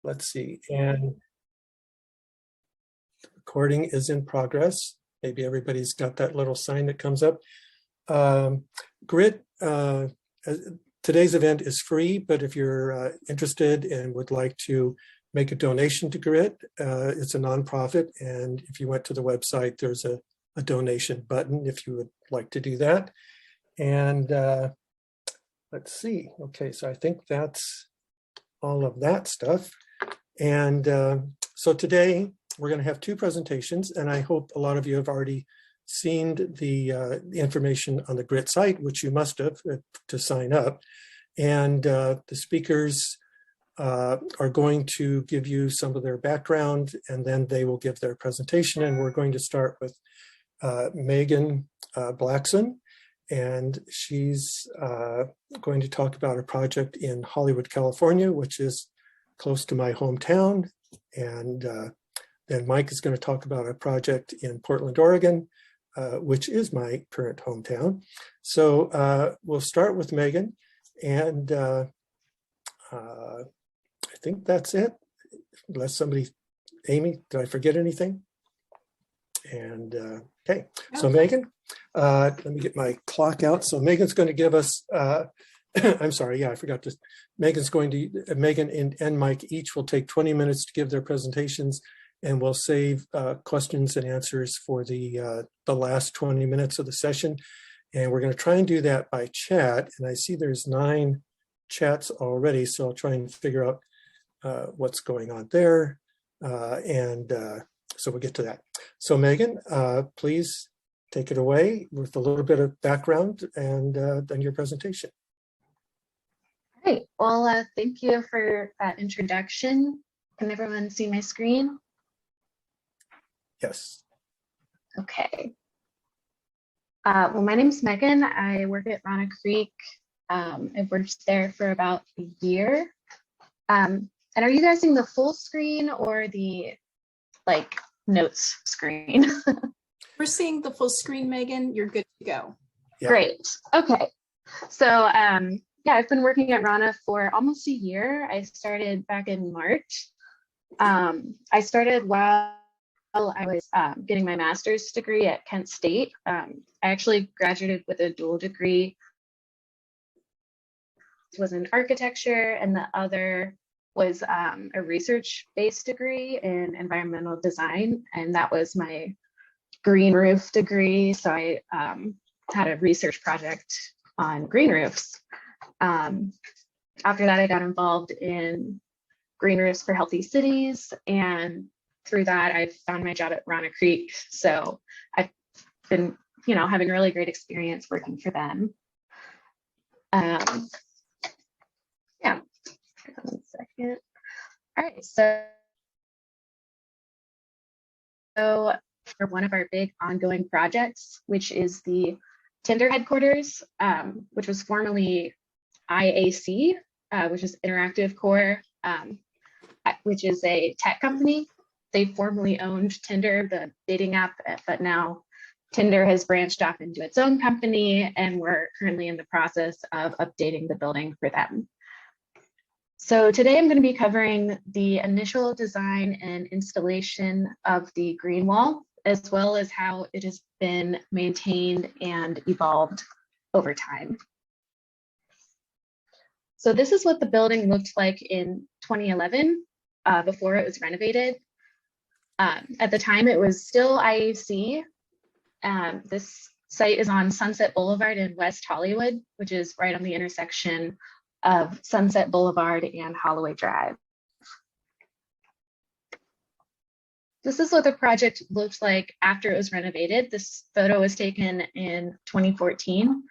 Let's see, and the recording is in progress. Maybe everybody's got that little sign that comes up. GRIT, today's event is free, but if you're interested and would like to make a donation to GRIT, it's a nonprofit, and if you went to the website, there's a donation button if you would like to do that. And let's see, okay, so I think that's all of that stuff. And so today we're going to have two presentations, and I hope a lot of you have already seen the information on the GRIT site, which you must have to sign up. And the speakers are going to give you some of their background, and then they will give their presentation. And we're going to start with Megan Blackson, and she's going to talk about a project in Hollywood, California, which is close to my hometown. And then Mike is going to talk about a project in Portland, Oregon, which is my current hometown. So we'll start with Megan, and I think that's it, unless somebody, Amy, did I forget anything? And okay, so Megan, let me get my clock out. So Megan's going to give us, I'm sorry, yeah, I forgot to, Megan and Mike each will take 20 minutes to give their presentations, and we'll save questions and answers for the last 20 minutes of the session. And we're going to try and do that by chat. And I see there's 9 chats already, so I'll try and figure out what's going on there. So we'll get to that. So Megan, please take it away with a little bit of background and then your presentation. All right, well, thank you for that introduction. Can everyone see my screen? Yes. Okay. Well, my name is Megan. I work at Rana Creek. I've worked there for about a year. And are you guys seeing the full screen or the notes screen? We're seeing the full screen, Megan. You're good to go. Yeah. Great. Okay. So yeah, I've been working at Rana for almost a year. I started back in March. I started while I was getting my master's degree at Kent State. I actually graduated with a dual degree. It was in architecture, and the other was a research-based degree in environmental design, and that was my green roof degree. So I had a research project on green roofs. After that, I got involved in green roofs for healthy cities, and through that, I found my job at Rana Creek. So I've been, having a really great experience working for them. Yeah. 1 second. All right, so for one of our big ongoing projects, which is the Tinder headquarters, which was formerly IAC, which is Interactive Core, which is a tech company. They formerly owned Tinder, the dating app, but now Tinder has branched off into its own company, and we're currently in the process of updating the building for them. So today I'm going to be covering the initial design and installation of the green wall, as well as how it has been maintained and evolved over time. So this is what the building looked like in 2011, before it was renovated. At the time, it was still IAC. This site is on Sunset Boulevard in West Hollywood, which is right on the intersection of Sunset Boulevard and Holloway Drive. This is what the project looked like after it was renovated. This photo was taken in 2014.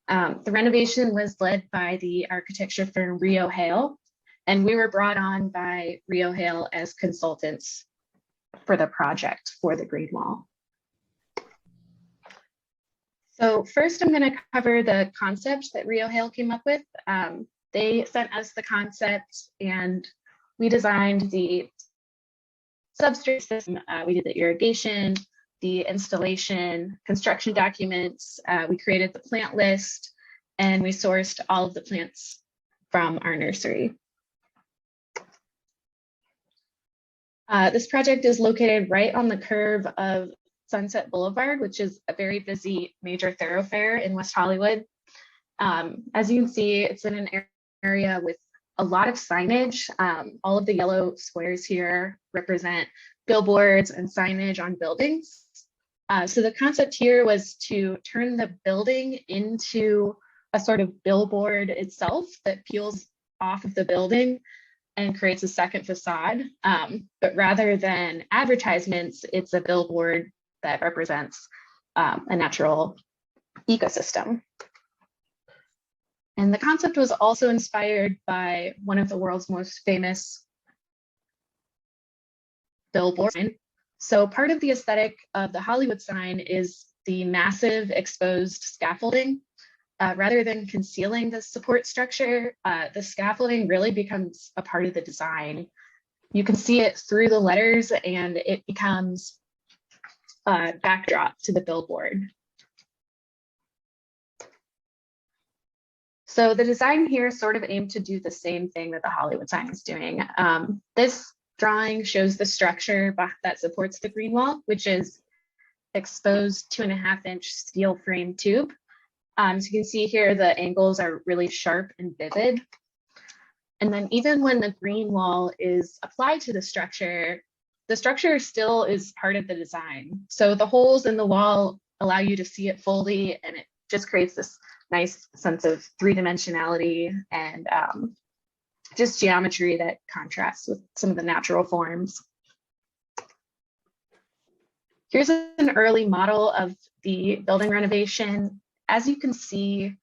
The renovation was led by the architecture firm Rio Hale, and we were brought on by Rio Hale as consultants for the project for the green wall. So first, I'm going to cover the concept that Rio Hale came up with. They sent us the concept, and we designed the substrate system. We did the irrigation, the installation, construction documents. We created the plant list, and we sourced all of the plants from our nursery. This project is located right on the curve of Sunset Boulevard, which is a very busy major thoroughfare in West Hollywood. As you can see, it's in an area with a lot of signage. All of the yellow squares here represent billboards and signage on buildings. So the concept here was to turn the building into a sort of billboard itself that peels off of the building and creates a second facade. But rather than advertisements, it's a billboard that represents a natural ecosystem. And the concept was also inspired by one of the world's most famous billboards. So part of the aesthetic of the Hollywood sign is the massive exposed scaffolding. Rather than concealing the support structure, the scaffolding really becomes a part of the design. You can see it through the letters and it becomes a backdrop to the billboard. So the design here sort of aimed to do the same thing that the Hollywood sign is doing. This drawing shows the structure that supports the green wall, which is exposed 2.5-inch steel frame tube. So you can see here the angles are really sharp and vivid. And then even when the green wall is applied to the structure still is part of the design. So the holes in the wall allow you to see it fully, and it just creates this nice sense of three-dimensionality and just geometry that contrasts with some of the natural forms. Here's an early model of the building renovation. As you can see,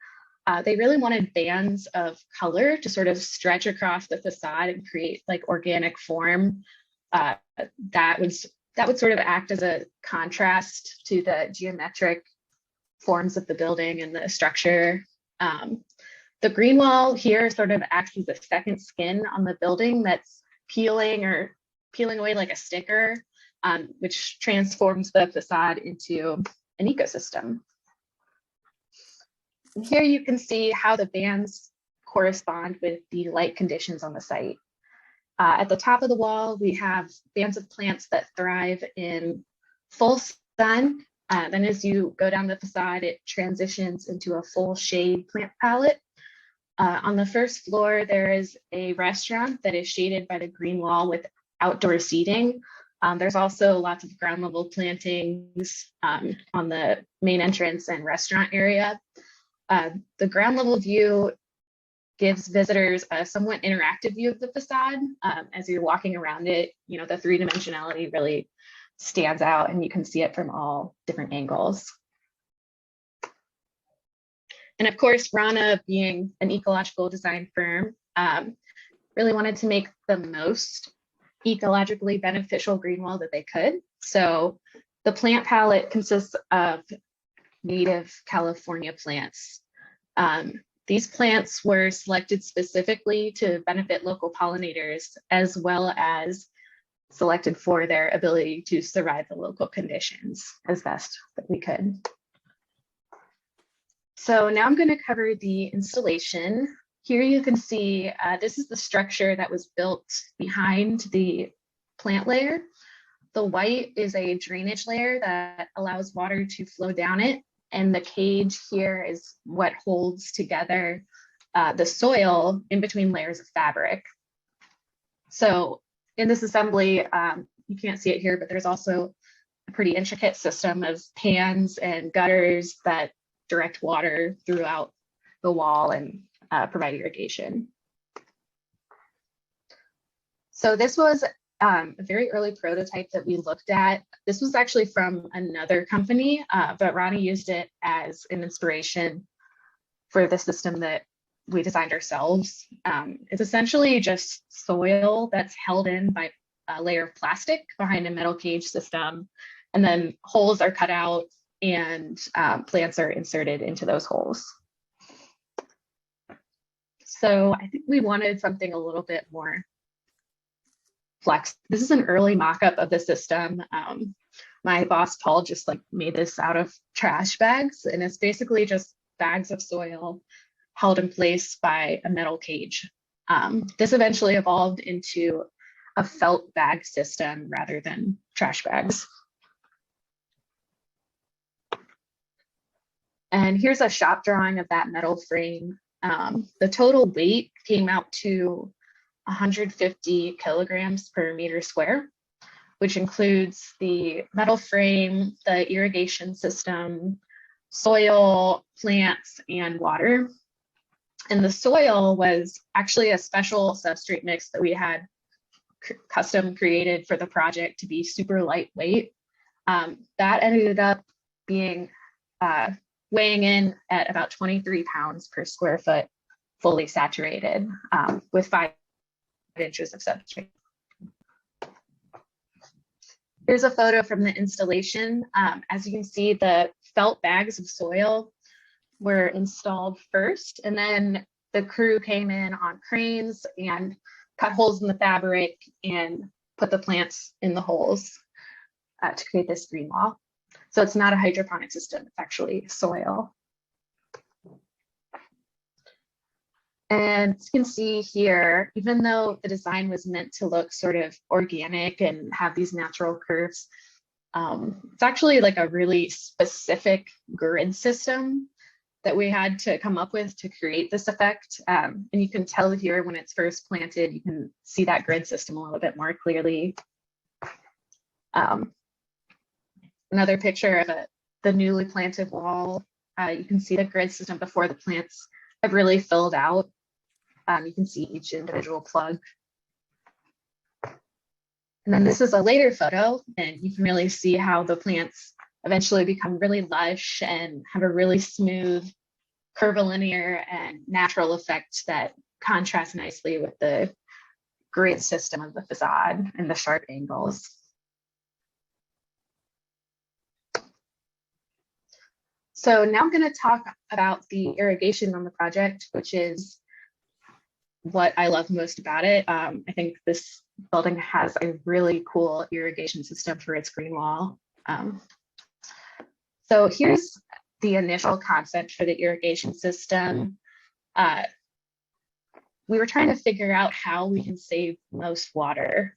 they really wanted bands of color to sort of stretch across the facade and create like organic form that would sort of act as a contrast to the geometric forms of the building and the structure. The green wall here sort of acts as a second skin on the building that's peeling away like a sticker, which transforms the facade into an ecosystem. And here you can see how the bands correspond with the light conditions on the site. At the top of the wall, we have bands of plants that thrive in full sun. Then as you go down the facade, it transitions into a full shade plant palette. On the first floor, there is a restaurant that is shaded by the green wall with outdoor seating. There's also lots of ground level plantings on the main entrance and restaurant area. The ground level view gives visitors a somewhat interactive view of the facade. As you're walking around it, you know, the three-dimensionality really stands out and you can see it from all different angles. And of course, Rana, being an ecological design firm, really wanted to make the most ecologically beneficial green wall that they could. So the plant palette consists of native California plants. These plants were selected specifically to benefit local pollinators, as well as selected for their ability to survive the local conditions as best that we could. So now I'm going to cover the installation. Here you can see this is the structure that was built behind the plant layer. The white is a drainage layer that allows water to flow down it. And the cage here is what holds together the soil in between layers of fabric. So in this assembly, you can't see it here, but there's also a pretty intricate system of pans and gutters that direct water throughout the wall and provide irrigation. So this was a very early prototype that we looked at. This was actually from another company, but Ronnie used it as an inspiration for the system that we designed ourselves. It's essentially just soil that's held in by a layer of plastic behind a metal cage system, and then holes are cut out and plants are inserted into those holes. So I think we wanted something a little bit more flex. This is an early mock-up of the system. My boss, Paul, just like made this out of trash bags, and it's basically just bags of soil held in place by a metal cage. This eventually evolved into a felt bag system rather than trash bags. And here's a shop drawing of that metal frame. The total weight came out to 150 kilograms per meter square, which includes the metal frame, the irrigation system, soil, plants, and water. And the soil was actually a special substrate mix that we had custom created for the project to be super lightweight. That ended up being weighing in at about 23 pounds per square foot, fully saturated, with 5 inches of substrate. Here's a photo from the installation. As you can see, the felt bags of soil were installed first, and then the crew came in on cranes and cut holes in the fabric and put the plants in the holes to create this green wall. So it's not a hydroponic system, it's actually soil. And you can see here, even though the design was meant to look sort of organic and have these natural curves, it's actually like a really specific grid system that we had to come up with to create this effect. And you can tell here when it's first planted, you can see that grid system a little bit more clearly. Another picture of the newly planted wall. You can see the grid system before the plants have really filled out. You can see each individual plug. And then this is a later photo, and you can really see how the plants eventually become really lush and have a really smooth, curvilinear and natural effect that contrasts nicely with the grid system of the facade and the sharp angles. So now I'm going to talk about the irrigation on the project, which is what I love most about it. I think this building has a really cool irrigation system for its green wall. So here's the initial concept for the irrigation system. We were trying to figure out how we can save most water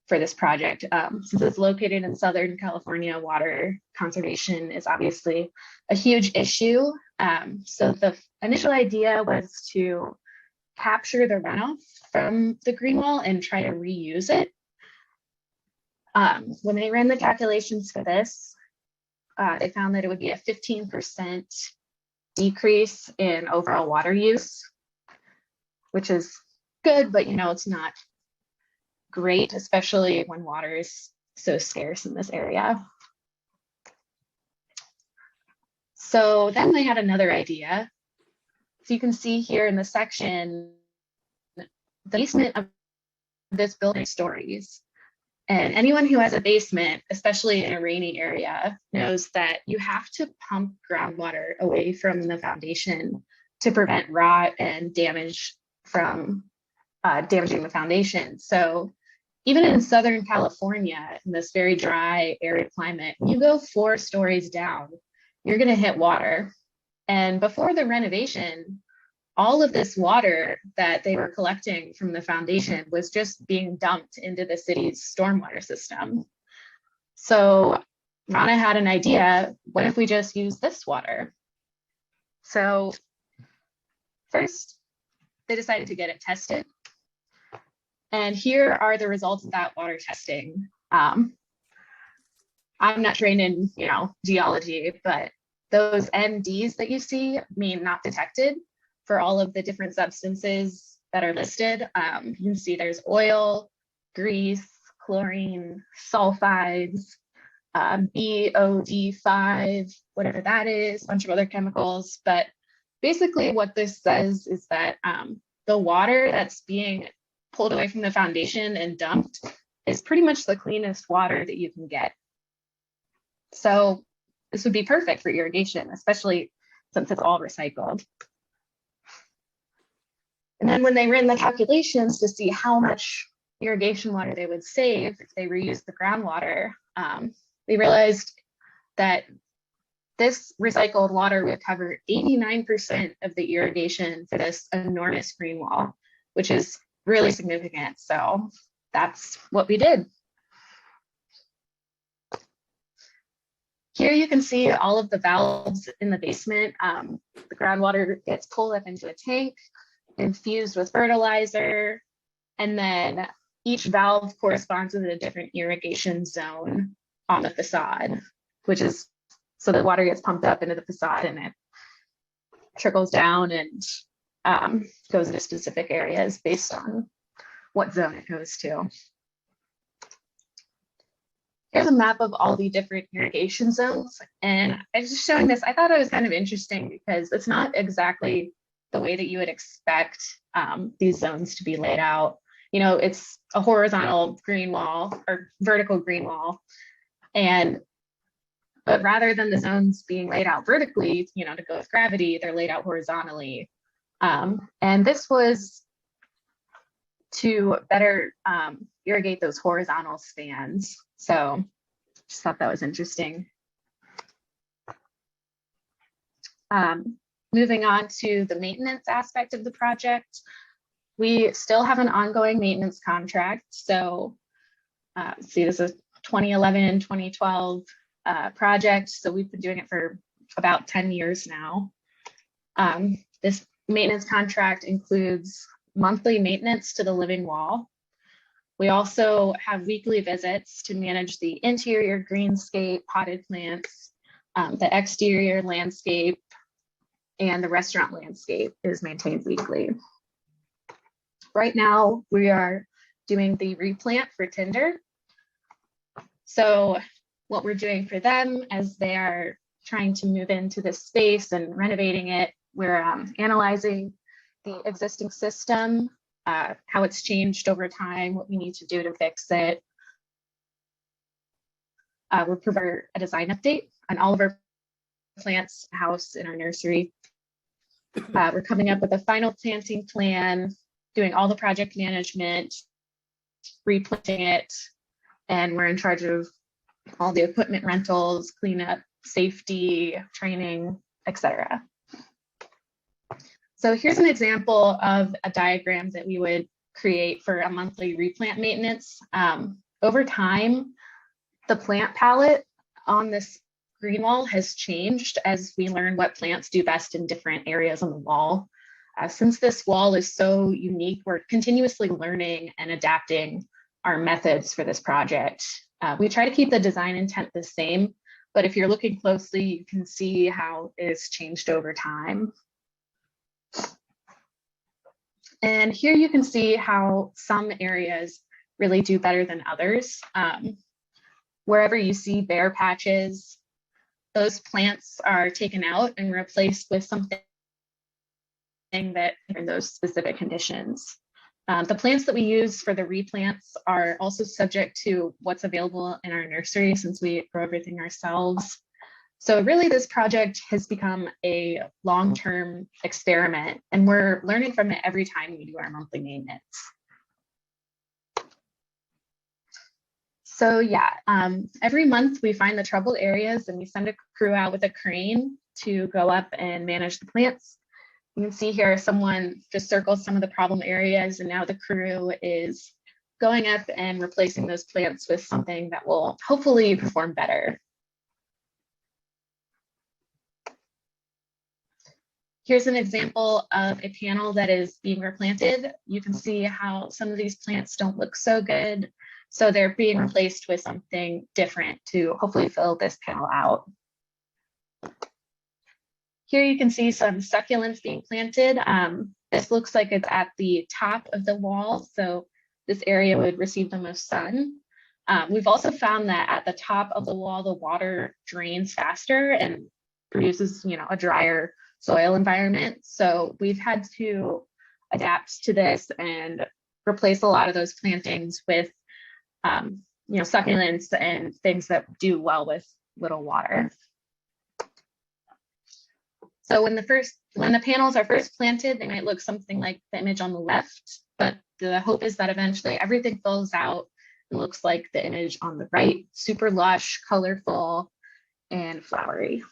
for this project. Since it's located in Southern California, water conservation is obviously a huge issue. So the initial idea was to capture the runoff from the green wall and try to reuse it. When they ran the calculations for this, they found that it would be a 15% decrease in overall water use, which is good, but it's not great, especially when water is so scarce in this area. So then they had another idea. So you can see here in the section, the basement of this building stories. And anyone who has a basement, especially in a rainy area, knows that you have to pump groundwater away from the foundation to prevent rot and damage from damaging the foundation. So even in Southern California, in this very dry, arid climate, you go 4 stories down, you're going to hit water. And before the renovation, all of this water that they were collecting from the foundation was just being dumped into the city's stormwater system. So Rana had an idea, what if we just use this water? So first, they decided to get it tested. And here are the results of that water testing. I'm not trained in geology, but those NDs that you see mean not detected for all of the different substances that are listed. You can see there's oil, grease, chlorine, sulfides, BOD5, whatever that is, a bunch of other chemicals. But basically what this says is that the water that's being pulled away from the foundation and dumped is pretty much the cleanest water that you can get. So this would be perfect for irrigation, especially since it's all recycled. And then when they ran the calculations to see how much irrigation water they would save if they reused the groundwater, they realized that this recycled water would cover 89% of the irrigation for this enormous green wall, which is really significant. So that's what we did. Here you can see all of the valves in the basement. The groundwater gets pulled up into a tank, infused with fertilizer, and then each valve corresponds with a different irrigation zone on the facade, which is so the water gets pumped up into the facade and it trickles down and goes into specific areas based on what zone it goes to. Here's a map of all the different irrigation zones. And I was just showing this, I thought it was kind of interesting because it's not exactly the way that you would expect these zones to be laid out. You know, it's a horizontal green wall or vertical green wall. But rather than the zones being laid out vertically, you know, to go with gravity, they're laid out horizontally. And this was to better irrigate those horizontal spans. So just thought that was interesting. Moving on to the maintenance aspect of the project, we still have an ongoing maintenance contract. So see, this is 2011, 2012 project. So we've been doing it for about 10 years now. This maintenance contract includes monthly maintenance to the living wall. We also have weekly visits to manage the interior greenscape, potted plants, the exterior landscape, and the restaurant landscape is maintained weekly. Right now, we are doing the replant for Tinder. So what we're doing for them as they are trying to move into this space and renovating it, we're analyzing the existing system, how it's changed over time, what we need to do to fix it. We'll provide a design update on all of our plants, house, and our nursery. We're coming up with a final planting plan, doing all the project management, replanting it, and we're in charge of all the equipment rentals, cleanup, safety, training, etc. So here's an example of a diagram that we would create for a monthly replant maintenance. Over time, the plant palette on this green wall has changed as we learn what plants do best in different areas on the wall. Since this wall is so unique, we're continuously learning and adapting our methods for this project. We try to keep the design intent the same, but if you're looking closely, you can see how it's changed over time. And here you can see how some areas really do better than others. Wherever you see bare patches, those plants are taken out and replaced with something that in those specific conditions. The plants that we use for the replants are also subject to what's available in our nursery since we grow everything ourselves. So really this project has become a long-term experiment and we're learning from it every time we do our monthly maintenance. So yeah, every month we find the troubled areas and we send a crew out with a crane to go up and manage the plants. You can see here someone just circled some of the problem areas and now the crew is going up and replacing those plants with something that will hopefully perform better. Here's an example of a panel that is being replanted. You can see how some of these plants don't look so good. So they're being replaced with something different to hopefully fill this panel out. Here you can see some succulents being planted. This looks like it's at the top of the wall. So this area would receive the most sun. We've also found that at the top of the wall, the water drains faster and produces, a drier soil environment. So we've had to adapt to this and replace a lot of those plantings with, succulents and things that do well with little water. So when the panels are first planted, they might look something like the image on the left, but the hope is that eventually everything fills out and looks like the image on the right, super lush, colorful, and flowery.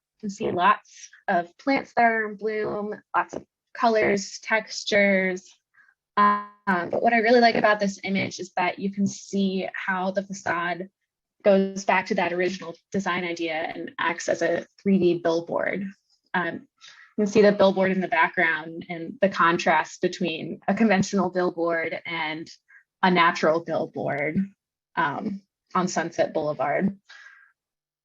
You can see lots of plants that are in bloom, lots of colors, textures. But what I really like about this image is that you can see how the facade goes back to that original design idea and acts as a 3D billboard. You can see the billboard in the background and the contrast between a conventional billboard and a natural billboard on Sunset Boulevard.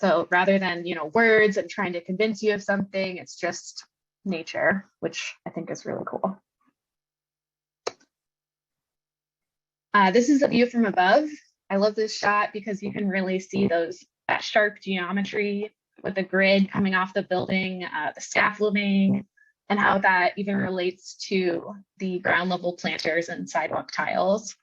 So rather than, words and trying to convince you of something, it's just nature, which I think is really cool. This is a view from above. I love this shot because you can really see that sharp geometry with the grid coming off the building, the scaffolding, and how that even relates to the ground level planters and sidewalk tiles.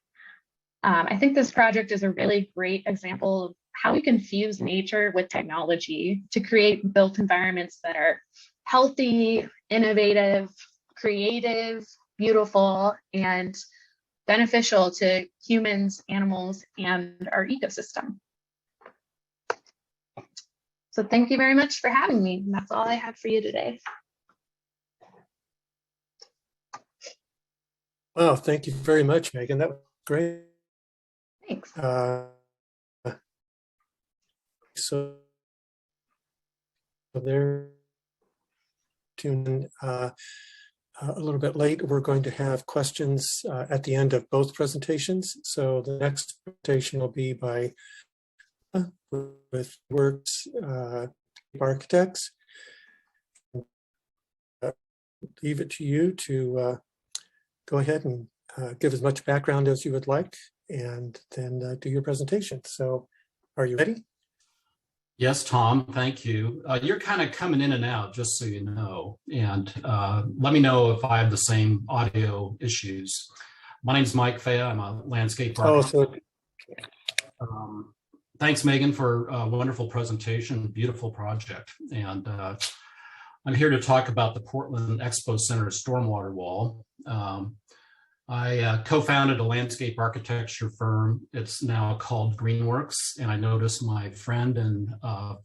I think this project is a really great example of how we can fuse nature with technology to create built environments that are healthy, innovative, creative, beautiful, and beneficial to humans, animals, and our ecosystem. So thank you very much for having me. And that's all I have for you today. Well, thank you very much, Megan. That was great. Thanks. So they're tuned in a little bit late. We're going to have questions at the end of both presentations. So the next presentation will be by with Works Architects. Leave it to you to go ahead and give as much background as you would like, and then do your presentation. So are you ready? Yes, Tom, thank you. You're kind of coming in and out, just so you know, and let me know if I have the same audio issues. My name's Mike Fea. I'm a landscape architect. Thanks, Megan, for a wonderful presentation, beautiful project. And I'm here to talk about the Portland Expo Center stormwater wall. I co-founded a landscape architecture firm. It's now called Greenworks, and I noticed my friend and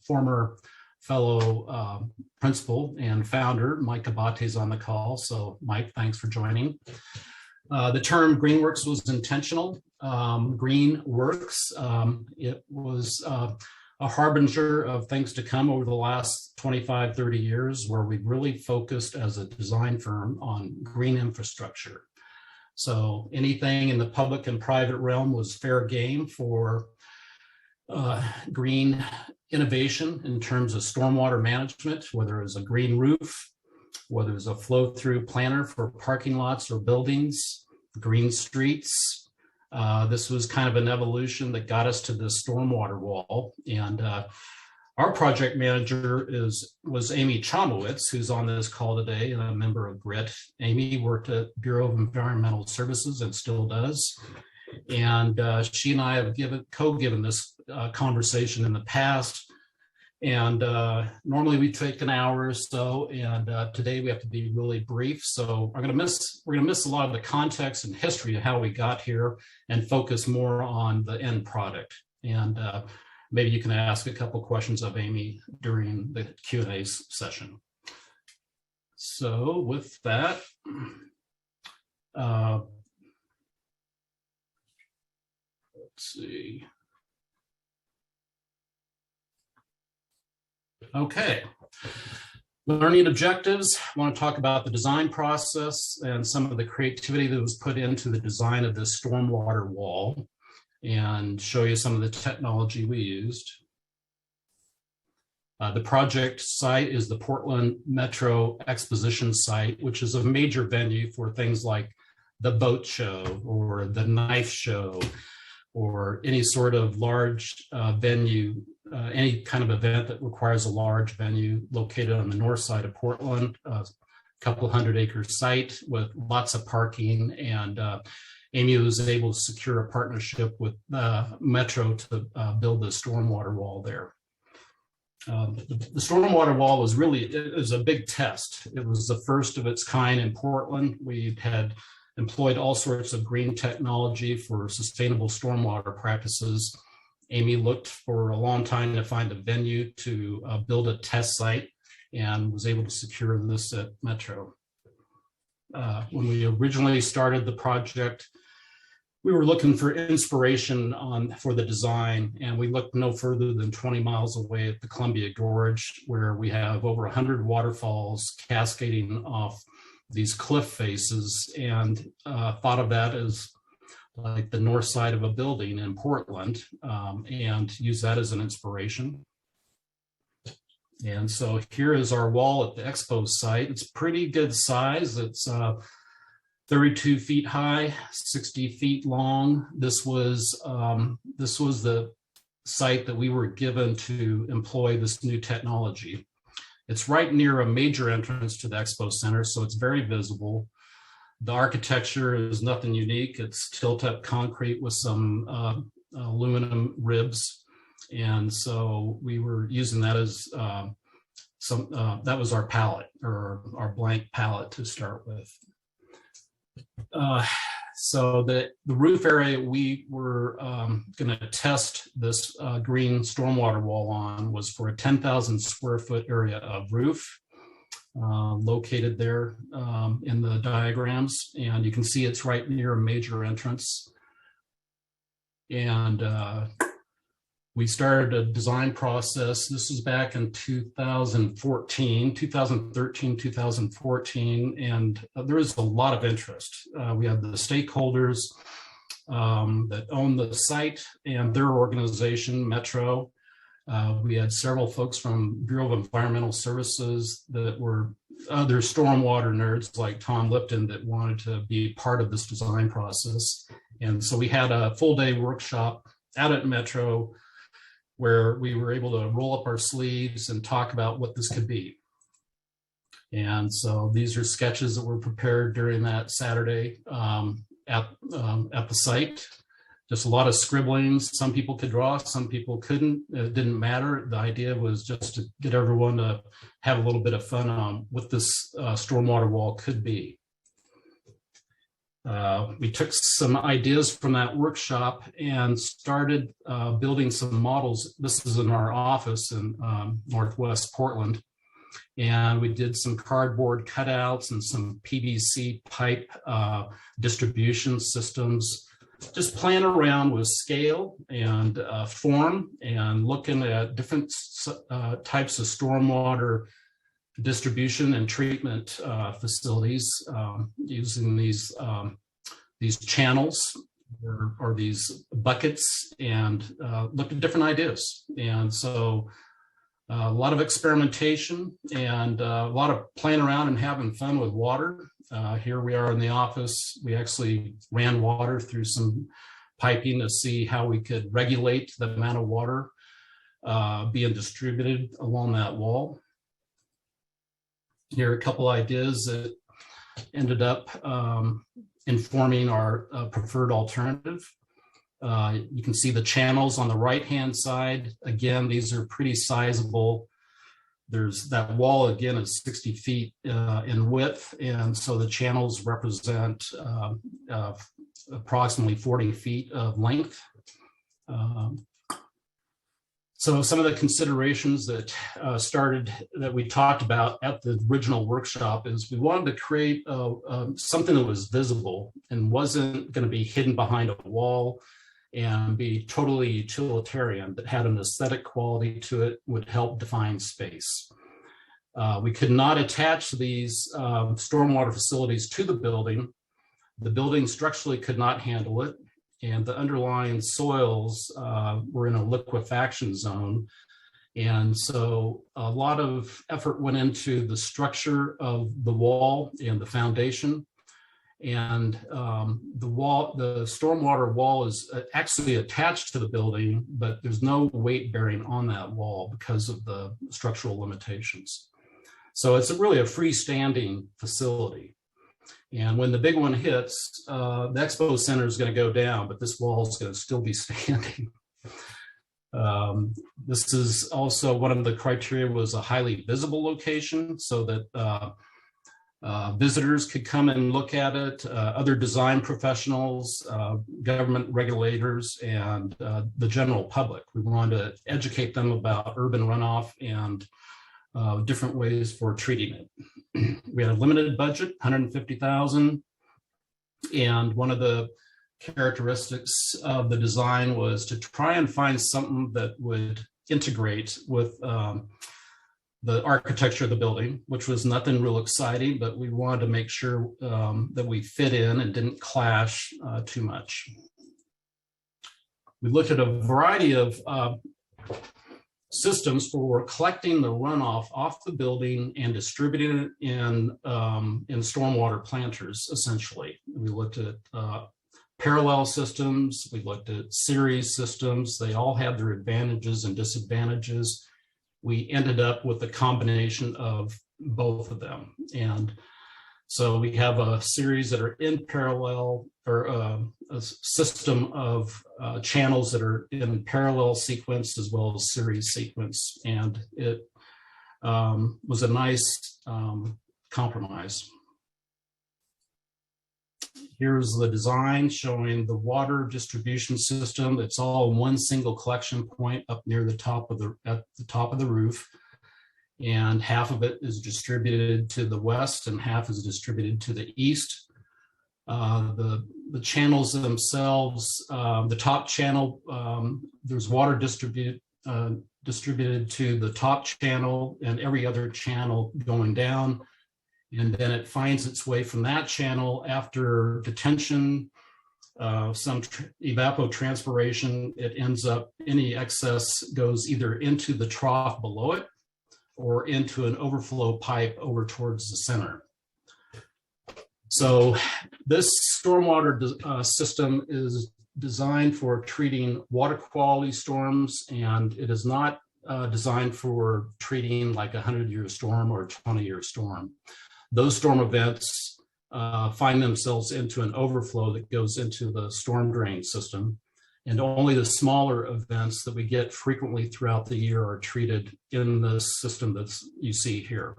former fellow principal and founder, Mike Abate, is on the call. So Mike, thanks for joining. The term Greenworks was intentional. Greenworks, it was a harbinger of things to come over the last 25, 30 years, where we really focused as a design firm on green infrastructure. So anything in the public and private realm was fair game for green innovation in terms of stormwater management, whether it was a green roof, whether it was a flow-through planner for parking lots or buildings, green streets. This was kind of an evolution that got us to this stormwater wall. And our project manager was Amy Chomowitz, who's on this call today and a member of GRIT. Amy worked at Bureau of Environmental Services and still does. And she and I have co-given this conversation in the past. And normally we take an hour or so, and today we have to be really brief. So we're gonna miss a lot of the context and history of how we got here and focus more on the end product. And maybe you can ask a couple questions of Amy during the Q&A session. So with that, let's see. Okay, learning objectives. I want to talk about the design process and some of the creativity that was put into the design of this stormwater wall, and show you some of the technology we used. The project site is the Portland Metro Exposition Site, which is a major venue for things like the boat show or the knife show or any sort of large venue, any kind of event that requires a large venue, located on the north side of Portland, a couple 100-acre site with lots of parking. And Amy was able to secure a partnership with Metro to build the stormwater wall there. The stormwater wall was it was a big test. It was the first of its kind in Portland. We had employed all sorts of green technology for sustainable stormwater practices. Amy looked for a long time to find a venue to build a test site and was able to secure this at Metro. When we originally started the project, we were looking for inspiration for the design, and we looked no further than 20 miles away at the Columbia Gorge, where we have over 100 waterfalls cascading off these cliff faces, and thought of that as like the north side of a building in Portland, and use that as an inspiration. And so here is our wall at the expo site. It's pretty good size. It's 32 feet high, 60 feet long. This was the site that we were given to employ this new technology. It's right near a major entrance to the expo center, so it's very visible. The architecture is nothing unique. It's tilt-up concrete with some aluminum ribs. And so we were using that as that was our palette, or our blank palette to start with. So the roof area we were going to test this green stormwater wall on was for a 10,000 square foot area of roof located there in the diagrams. And you can see it's right near a major entrance. And we started a design process. This was back in 2013, 2014, and there was a lot of interest. We had the stakeholders that own the site and their organization, Metro. We had several folks from Bureau of Environmental Services that were other stormwater nerds like Tom Lipton that wanted to be part of this design process. And so we had a full day workshop out at Metro where we were able to roll up our sleeves and talk about what this could be. And so these are sketches that were prepared during that Saturday at the site. Just a lot of scribblings. Some people could draw, some people couldn't. It didn't matter. The idea was just to get everyone to have a little bit of fun on what this stormwater wall could be. We took some ideas from that workshop and started building some models. This is in our office in Northwest Portland. And we did some cardboard cutouts and some PVC pipe distribution systems, just playing around with scale and form and looking at different types of stormwater distribution and treatment facilities using these channels or these buckets, and looked at different ideas. And so a lot of experimentation and a lot of playing around and having fun with water. Here we are in the office. We actually ran water through some piping to see how we could regulate the amount of water being distributed along that wall. Here are a couple ideas that ended up informing our preferred alternative. You can see the channels on the right-hand side. Again, these are pretty sizable. There's that wall, again, is 60 feet in width. And so the channels represent approximately 40 feet of length. So some of the considerations that that we talked about at the original workshop is we wanted to create something that was visible and wasn't going to be hidden behind a wall and be totally utilitarian, but had an aesthetic quality to it, would help define space. We could not attach these stormwater facilities to the building. The building structurally could not handle it, and the underlying soils were in a liquefaction zone. And so a lot of effort went into the structure of the wall and the foundation. And the stormwater wall is actually attached to the building, but there's no weight bearing on that wall because of the structural limitations. So it's really a freestanding facility. And when the big one hits, the expo center is going to go down, but this wall is going to still be standing. This is also one of the criteria, was a highly visible location so that visitors could come and look at it, other design professionals, government regulators, and the general public. We wanted to educate them about urban runoff and different ways for treating it. We had a limited budget, 150,000. And one of the characteristics of the design was to try and find something that would integrate with the architecture of the building, which was nothing real exciting, but we wanted to make sure that we fit in and didn't clash too much. We looked at a variety of systems for collecting the runoff off the building and distributing it in stormwater planters, essentially. We looked at parallel systems, we looked at series systems. They all have their advantages and disadvantages. We ended up with a combination of both of them. And so we have a series that are in parallel, or a system of channels that are in parallel sequence as well as series sequence. And it was a nice compromise. Here's the design showing the water distribution system. It's all in one single collection point up near the top of at the top of the roof. And half of it is distributed to the west and half is distributed to the east. The channels themselves, the top channel, there's water distributed to the top channel and every other channel going down. And then it finds its way from that channel after detention, some evapotranspiration. It ends up, any excess goes either into the trough below it or into an overflow pipe over towards the center. So this stormwater system is designed for treating water quality storms, and it is not designed for treating like a 100-year storm or a 20-year storm. Those storm events find themselves into an overflow that goes into the storm drain system. And only the smaller events that we get frequently throughout the year are treated in the system that you see here.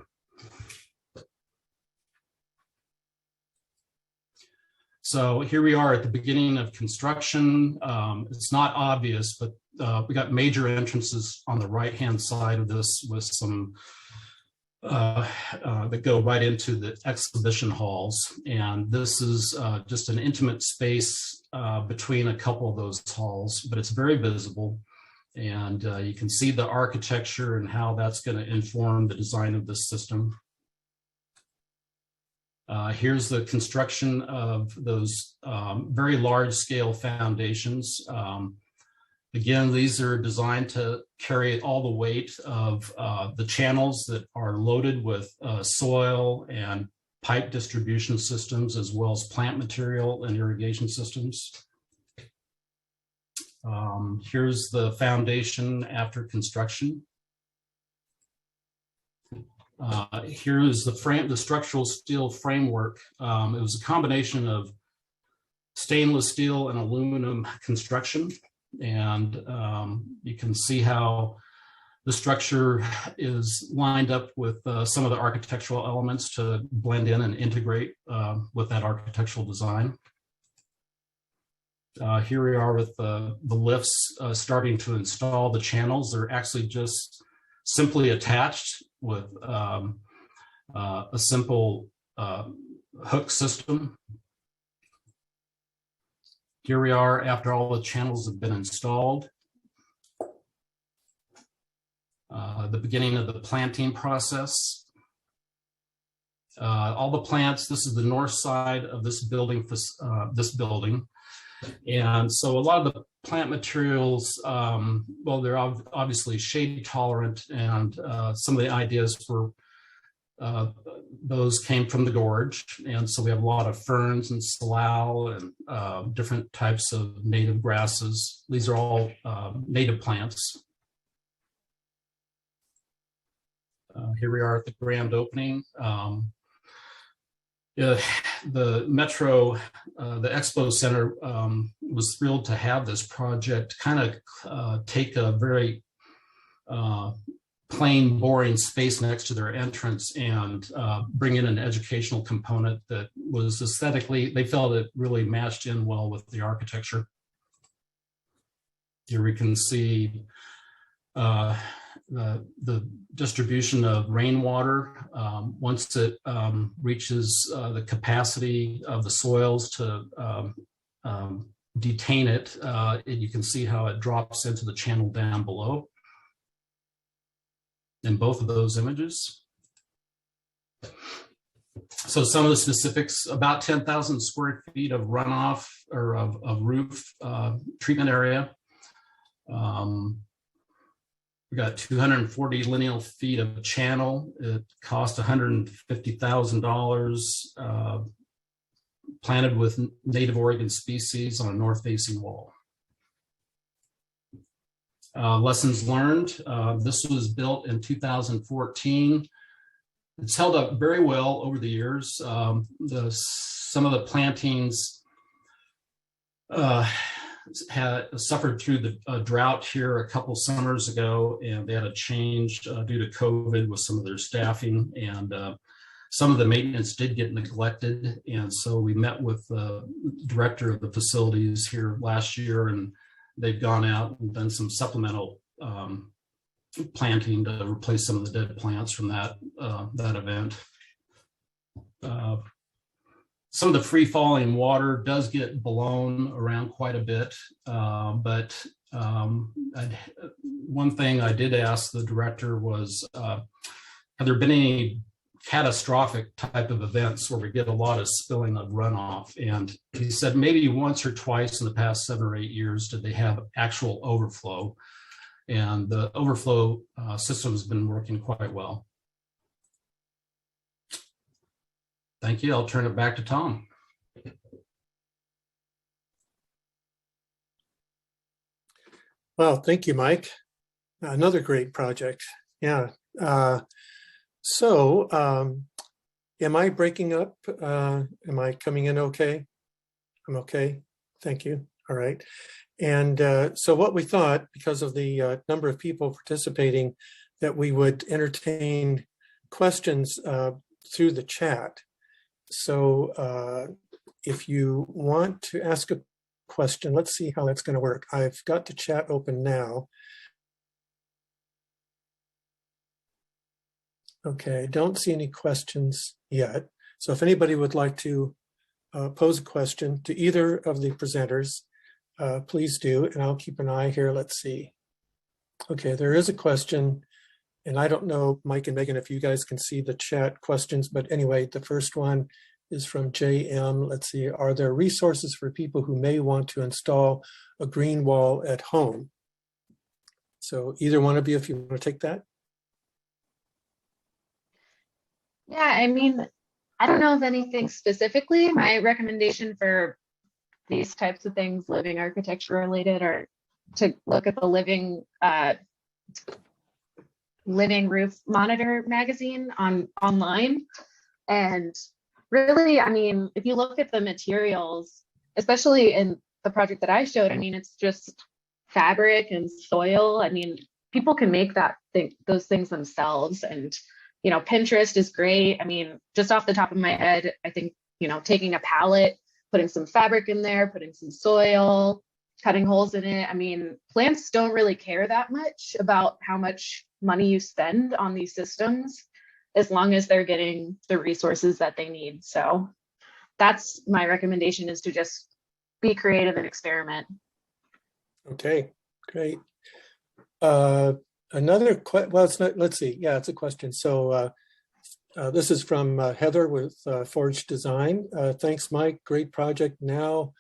So here we are at the beginning of construction. It's not obvious, but we got major entrances on the right-hand side of this with some that go right into the exhibition halls. And this is just an intimate space between a couple of those halls, but it's very visible. And you can see the architecture and how that's going to inform the design of this system. Here's the construction of those very large scale foundations. Again, these are designed to carry all the weight of the channels that are loaded with soil and pipe distribution systems, as well as plant material and irrigation systems. Here's the foundation after construction. Here is the structural steel framework. It was a combination of stainless steel and aluminum construction. And you can see how the structure is lined up with some of the architectural elements to blend in and integrate with that architectural design. Here we are with the lifts starting to install the channels. They're actually just simply attached with a simple hook system. Here we are after all the channels have been installed. The beginning of the planting process. All the plants, this is the north side of this building. And so a lot of the plant materials, well, they're obviously shade tolerant, and some of the ideas for those came from the gorge. And so we have a lot of ferns and salal and different types of native grasses. These are all native plants. Here we are at the grand opening. The Metro, the Expo Center was thrilled to have this project kind of take a very plain, boring space next to their entrance and bring in an educational component that was aesthetically, they felt it really matched in well with the architecture. Here we can see the distribution of rainwater. Once it reaches the capacity of the soils to detain it, and you can see how it drops into the channel down below in both of those images. So some of the specifics: about 10,000 square feet of runoff or of roof treatment area. We got 240 lineal feet of channel. It cost $150,000, planted with native Oregon species on a north-facing wall. Lessons learned. This was built in 2014. It's held up very well over the years. Some of the plantings had suffered through the drought here a couple summers ago, and they had a change due to COVID with some of their staffing, and some of the maintenance did get neglected. And so we met with the director of the facilities here last year, and they've gone out and done some supplemental planting to replace some of the dead plants from that event. Some of the free falling water does get blown around quite a bit, but one thing I did ask the director was, have there been any catastrophic type of events where we get a lot of spilling of runoff? And he said maybe once or twice in the past 7 or 8 years did they have actual overflow, and the overflow system has been working quite well. Thank you. I'll turn it back to Tom. Well, thank you, Mike. Another great project. Yeah. So am I breaking up? Am I coming in okay? I'm okay. Thank you. All right. And so what we thought, because of the number of people participating, that we would entertain questions through the chat. So if you want to ask a question, let's see how that's going to work. I've got the chat open now. Okay, I don't see any questions yet. So if anybody would like to pose a question to either of the presenters, please do, and I'll keep an eye here. Let's see. Okay, there is a question, and I don't know, Mike and Megan, if you guys can see the chat questions, but anyway, the first one is from JM. Let's see, are there resources for people who may want to install a green wall at home? So either one of you, if you want to take that. Yeah, I mean, I don't know of anything specifically. My recommendation for these types of things, living architecture related, are to look at the Living Roof Monitor magazine online. And really, I mean, if you look at the materials, especially in the project that I showed, I mean, it's just fabric and soil. I mean, people can make those things themselves. And, you know, Pinterest is great. I mean, just off the top of my head, I think, you know, taking a pallet, putting some fabric in there, putting some soil, cutting holes in it. I mean, plants don't really care that much about how much money you spend on these systems, as long as they're getting the resources that they need. So that's my recommendation, is to just be creative and experiment. Okay, great. Another well, it's not, let's see. Yeah, it's a question. So this is from Heather with Forge Design. Thanks, Mike. Great project. Now,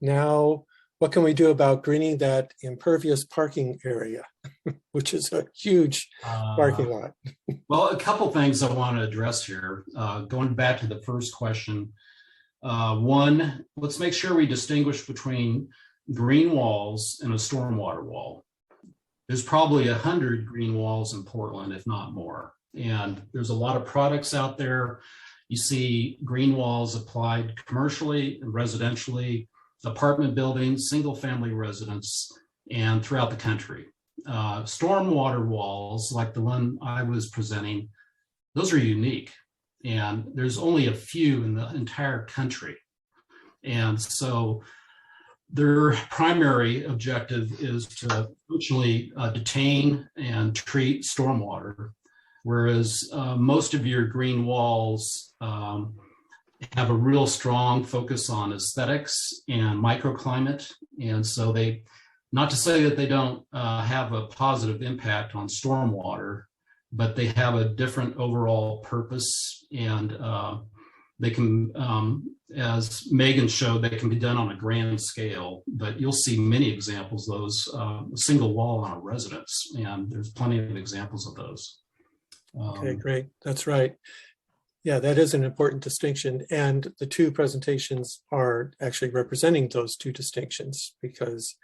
now, what can we do about greening that impervious parking area, which is a huge parking lot? Well, a couple things I want to address here. Going back to the first question. One, let's make sure we distinguish between green walls and a stormwater wall. There's probably 100 green walls in Portland, if not more. And there's a lot of products out there. You see green walls applied commercially and residentially, apartment buildings, single family residence, and throughout the country. Stormwater walls, like the one I was presenting, those are unique. And there's only a few in the entire country. And so Their primary objective is to functionally detain and treat stormwater, whereas most of your green walls have a real strong focus on aesthetics and microclimate. And so they, not to say that they don't have a positive impact on stormwater, but they have a different overall purpose, and they can, as Megan showed, they can be done on a grand scale, but you'll see many examples of those, a single wall on a residence, and there's plenty of examples of those. Okay, great. That's right. Yeah, that is an important distinction. And the two presentations are actually representing those two distinctions, because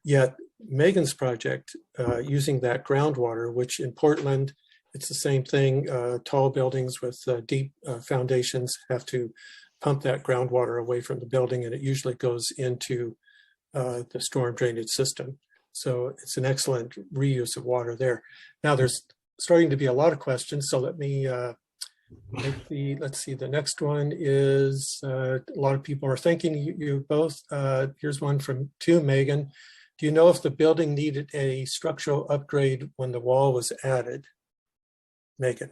yet Megan's project using that groundwater, which in Portland, it's the same thing. Tall buildings with deep foundations have to pump that groundwater away from the building, and it usually goes into the storm drainage system. So it's an excellent reuse of water there. Now there's starting to be a lot of questions, so let me let's see, the next one is a lot of people are thanking you both. Here's one to Megan. Do you know if the building needed a structural upgrade when the wall was added? Megan.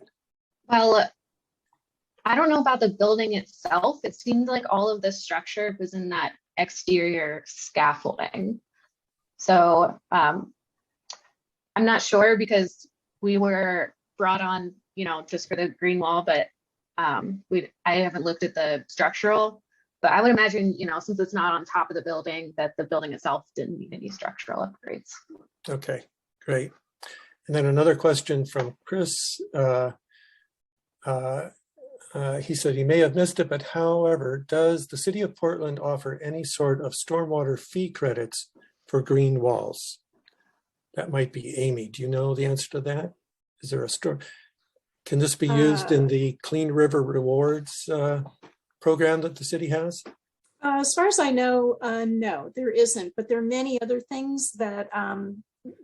Well, I don't know about the building itself. It seemed like all of the structure was in that exterior scaffolding. So I'm not sure, because we were brought on, just for the green wall, but I haven't looked at the structural, but I would imagine, since it's not on top of the building, that the building itself didn't need any structural upgrades. Okay, great. And then another question from Chris. He said he may have missed it, but however, does the city of Portland offer any sort of stormwater fee credits for green walls? That might be Amy. Do you know the answer to that? Is there a store? Can this be used in the Clean River Rewards program that the city has? As far as I know, no, there isn't. But there are many other things that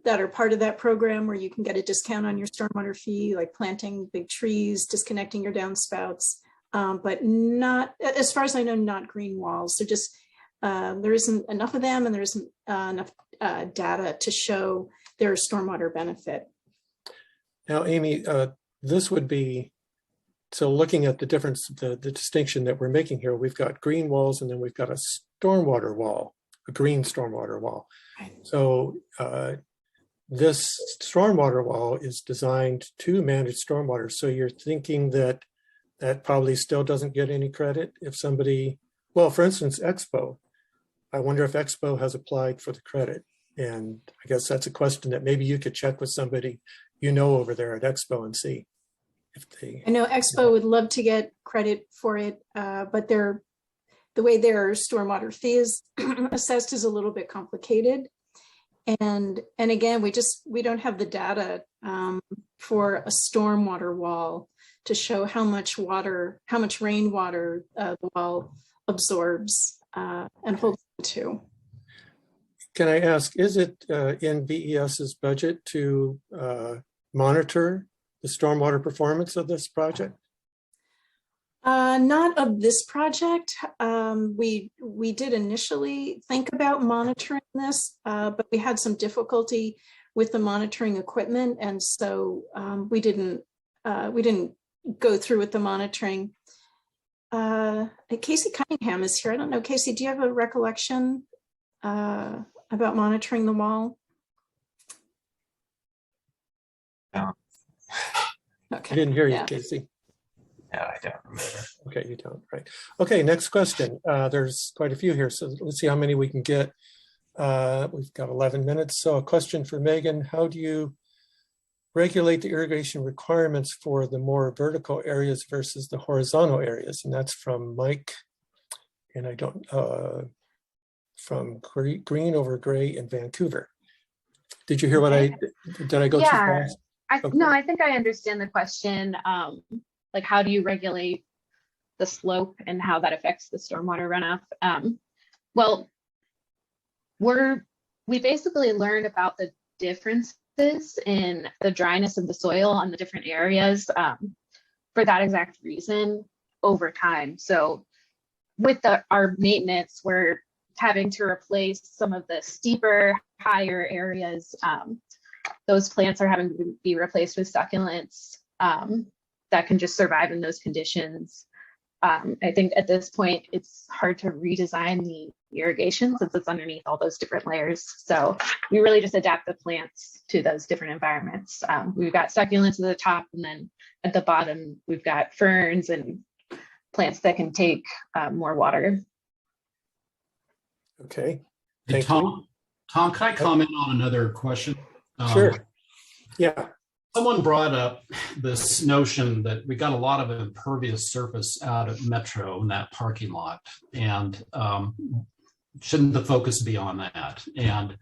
that are part of that program where you can get a discount on your stormwater fee, like planting big trees, disconnecting your downspouts, but not, as far as I know, not green walls. They're just, there isn't enough of them, and there isn't enough data to show their stormwater benefit. Now, Amy, this would be, so looking at the difference, the distinction that we're making here, we've got green walls and then we've got a stormwater wall, a green stormwater wall. Right. So this stormwater wall is designed to manage stormwater. So you're thinking that that probably still doesn't get any credit if somebody, well, for instance, Expo. I wonder if Expo has applied for the credit. And I guess that's a question that maybe you could check with somebody over there at Expo and see if they. I know Expo would love to get credit for it, but the way their stormwater fee is assessed is a little bit complicated. And again, we don't have the data for a stormwater wall to show how much rainwater the wall absorbs and holds to. Can I ask, is it in VES's budget to monitor the stormwater performance of this project? Not of this project. We did initially think about monitoring this, but we had some difficulty with the monitoring equipment, and so we didn't go through with the monitoring. Casey Cunningham is here. I don't know, Casey, do you have a recollection about monitoring the wall? No. I Okay. didn't hear you, Yeah. Casey. No, I don't remember. Okay, you don't, right. Okay, next question. There's quite a few here, so let's see how many we can get. We've got 11 minutes. So a question for Megan: how do you regulate the irrigation requirements for the more vertical areas versus the horizontal areas? And that's from Mike, and I don't, from Green Over Gray in Vancouver. Did you hear what did I go too fast? Okay. No, I think I understand the question. Like, how do you regulate the slope and how that affects the stormwater runoff? Well, we basically learned about the differences in the dryness of the soil on the different areas for that exact reason over time. So with our maintenance, we're having to replace some of the steeper, higher areas. Those plants are having to be replaced with succulents that can just survive in those conditions. I think at this point, it's hard to redesign the irrigation since it's underneath all those different layers. So we really just adapt the plants to those different environments. We've got succulents at the top, and then at the bottom, we've got ferns and plants that can take more water. Okay, Hey, thank Tom, you. Tom, can I comment on another question? Sure. Yeah, Someone brought up this notion that we got a lot of impervious surface out at Metro in that parking lot, and shouldn't the focus be on that? And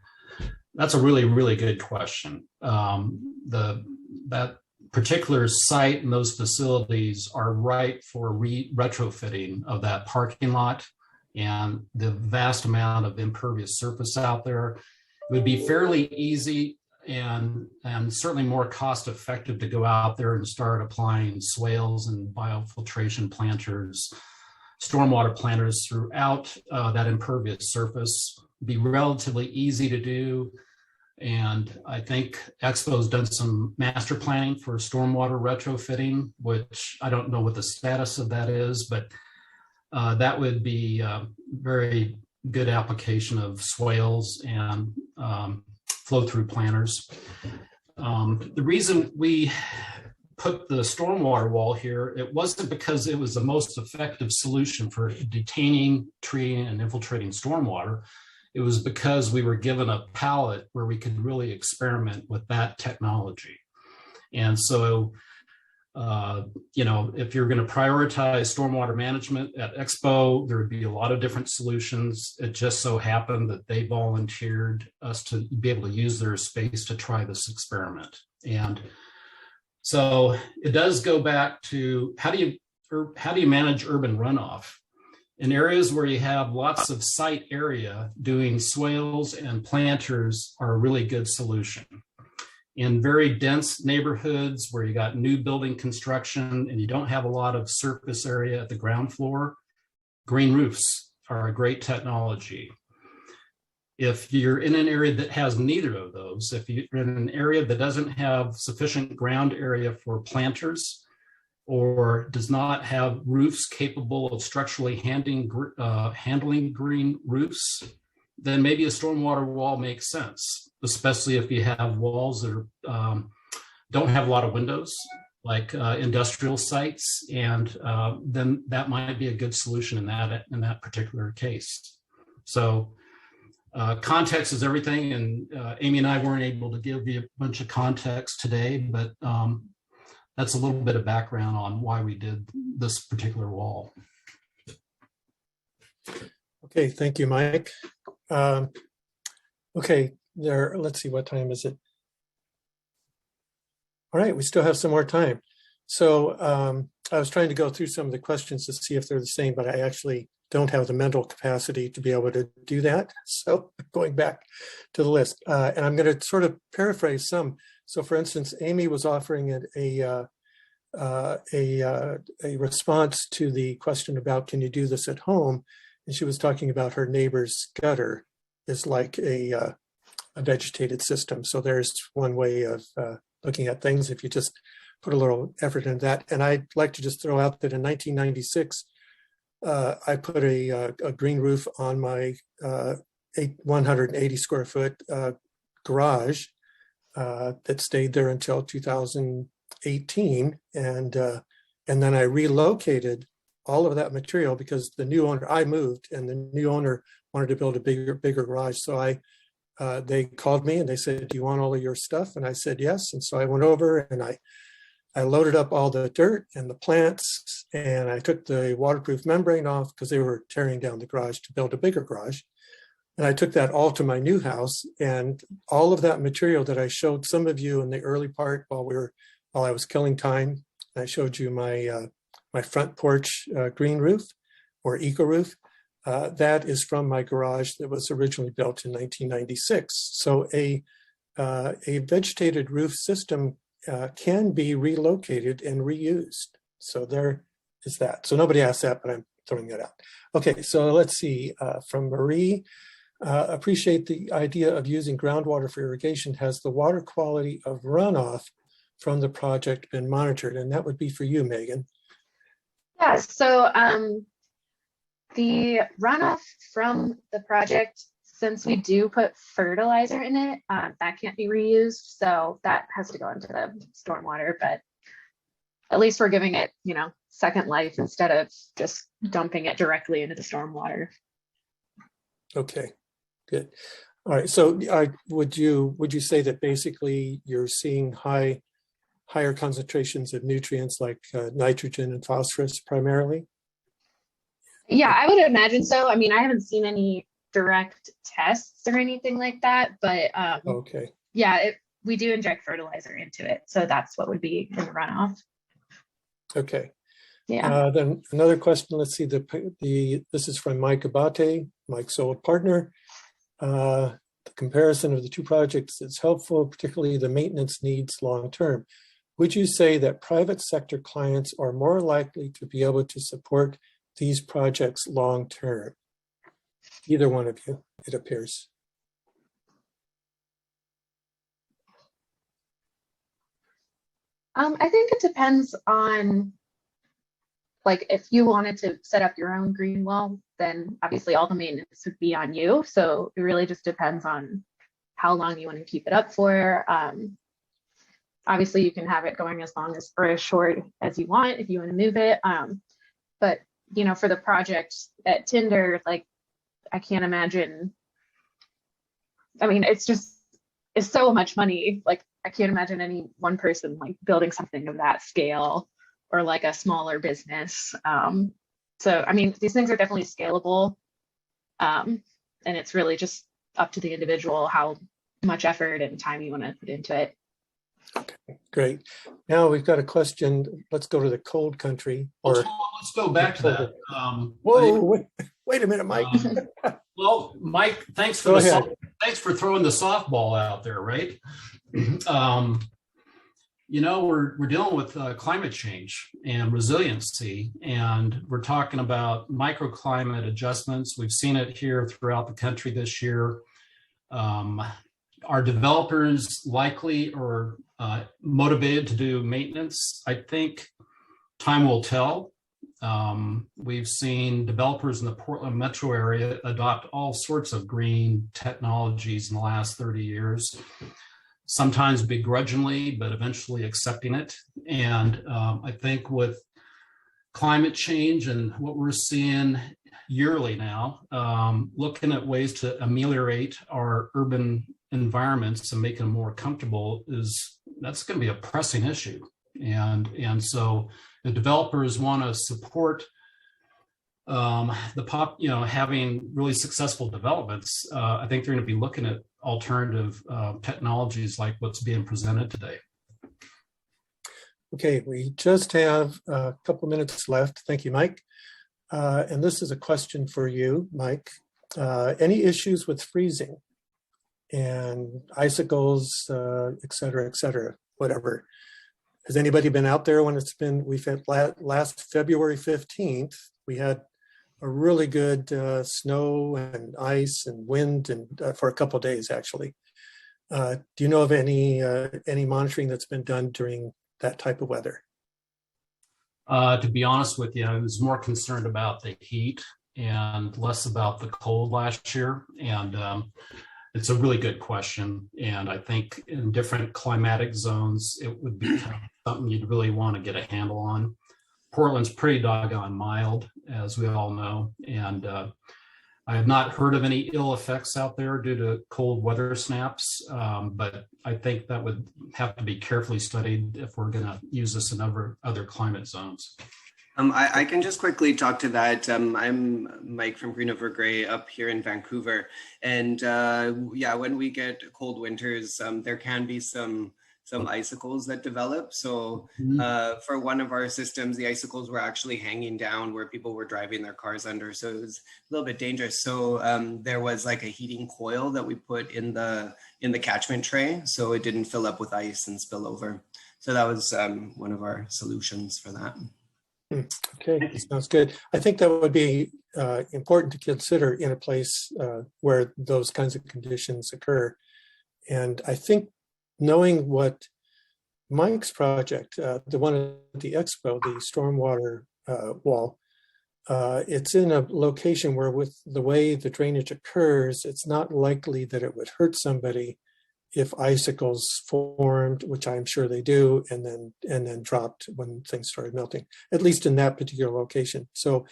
that's a really, really good question. That particular site and those facilities are right for retrofitting of that parking lot, and the vast amount of impervious surface out there. It would be fairly easy and certainly more cost effective to go out there and start applying swales and biofiltration planters, stormwater planters throughout that impervious surface. It'd be relatively easy to do. And I think Expo's done some master planning for stormwater retrofitting, which I don't know what the status of that is, but that would be a very good application of swales and flow-through planters. The reason we put the stormwater wall here, it wasn't because it was the most effective solution for detaining, treating, and infiltrating stormwater. It was because we were given a palette where we could really experiment with that technology. And so, if you're going to prioritize stormwater management at Expo, there would be a lot of different solutions. It just so happened that they volunteered us to be able to use their space to try this experiment. And so it does go back to how do you manage urban runoff? In areas where you have lots of site area, doing swales and planters are a really good solution. In very dense neighborhoods where you got new building construction and you don't have a lot of surface area at the ground floor, green roofs are a great technology. If you're in an area that has neither of those, if you're in an area that doesn't have sufficient ground area for planters or does not have roofs capable of structurally handling green roofs, then maybe a stormwater wall makes sense, especially if you have walls that don't have a lot of windows, like industrial sites, and then that might be a good solution in that particular case. So context is everything, and Amy and I weren't able to give you a bunch of context today, but that's a little bit of background on why we did this particular wall. okay, thank you, Mike. Okay, let's see, what time is it? All right, we still have some more time. So I was trying to go through some of the questions to see if they're the same, but I actually don't have the mental capacity to be able to do that. So going back to the list, and I'm going to sort of paraphrase some. So for instance, Amy was offering a response to the question about, can you do this at home? And she was talking about her neighbor's gutter is like a vegetated system. So there's one way of looking at things if you just put a little effort into that. And I'd like to just throw out that in 1996, I put a green roof on my 180 square foot garage that stayed there until 2018. And then I relocated all of that material because the new owner, I moved and the new owner wanted to build a bigger garage. So they called me and they said, do you want all of your stuff? And I said, yes. And so I went over and I loaded up all the dirt and the plants, and I took the waterproof membrane off because they were tearing down the garage to build a bigger garage. And I took that all to my new house, and all of that material that I showed some of you in the early part while I was killing time, I showed you my front porch green roof or eco roof. That is from my garage that was originally built in 1996. So a vegetated roof system can be relocated and reused. So there is that. So nobody asked that, but I'm throwing that out. Okay, so let's see, from Marie, appreciate the idea of using groundwater for irrigation. Has the water quality of runoff from the project been monitored? And that would be for you, Megan. Yeah, so the runoff from the project, since we do put fertilizer in it, that can't be reused. So that has to go into the stormwater, but at least we're giving it, you know, second life instead of just dumping it directly into the stormwater. Okay, good. All right, so would you say that basically you're seeing higher concentrations of nutrients like nitrogen and phosphorus primarily? Yeah, I would imagine so. I mean, I haven't seen any direct tests or anything like that, but Okay, yeah, we do inject fertilizer into it. So that's what would be in the runoff. okay. Yeah. Then another question, let's see, this is from Mike Abate, Mike's old partner. The comparison of the two projects is helpful, particularly the maintenance needs long-term. Would you say that private sector clients are more likely to be able to support these projects long-term? Either one of you, it appears. I think it depends on, like, if you wanted to set up your own green well, then obviously all the maintenance would be on you. So it really just depends on how long you want to keep it up for. Obviously you can have it going as long as or as short as you want if you want to move it. But you know, for the project at Tinder, like, I can't imagine. I mean, it's so much money. Like, I can't imagine any one person like building something of that scale or like a smaller business. So, I mean, these things are definitely scalable. And it's really just up to the individual how much effort and time you want to put into it. Okay, great. Now we've got a question. Let's go to the cold country. Well, Or let's go back to that. whoa, wait a minute, Mike. Well, Mike, thanks for throwing the softball out there, right? You know, we're dealing with climate change and resiliency, and we're talking about microclimate adjustments. We've seen it here throughout the country this year. Are developers likely or motivated to do maintenance? I think time will tell. We've seen developers in the Portland metro area adopt all sorts of green technologies in the last 30 years, sometimes begrudgingly, but eventually accepting it. And I think with climate change and what we're seeing yearly now, looking at ways to ameliorate our urban environments and make them more comfortable that's going to be a pressing issue. And so the developers want to support having really successful developments. I think they're going to be looking at alternative technologies like what's being presented today. Okay, we just have a couple minutes left. Thank you, Mike. And this is a question for you, Mike. Any issues with freezing and icicles, et cetera, whatever? Has anybody been out there when we've had last February 15th, we had a really good snow and ice and wind and for a couple of days, actually. Do you know of any monitoring that's been done during that type of weather? To be honest with you, I was more concerned about the heat and less about the cold last year. And it's a really good question. And I think in different climatic zones, it would be kind of something you'd really want to get a handle on. Portland's pretty doggone mild, as we all know. And I have not heard of any ill effects out there due to cold weather snaps, but I think that would have to be carefully studied if we're going to use this in other climate zones. I can just quickly talk to that. I'm Mike from Green Over Gray up here in Vancouver. And yeah, when we get cold winters, there can be some icicles that develop. So for one of our systems, the icicles were actually hanging down where people were driving their cars under. So it was a little bit dangerous. So there was like a heating coil that we put in the catchment tray, so it didn't fill up with ice and spill over. So that was one of our solutions for that. Okay, sounds good. I think that would be important to consider in a place where those kinds of conditions occur. And I think knowing what Mike's project, the one at the expo, the stormwater wall, it's in a location where with the way the drainage occurs, it's not likely that it would hurt somebody if icicles formed, which I'm sure they do, and then dropped when things started melting, at least in that particular location. So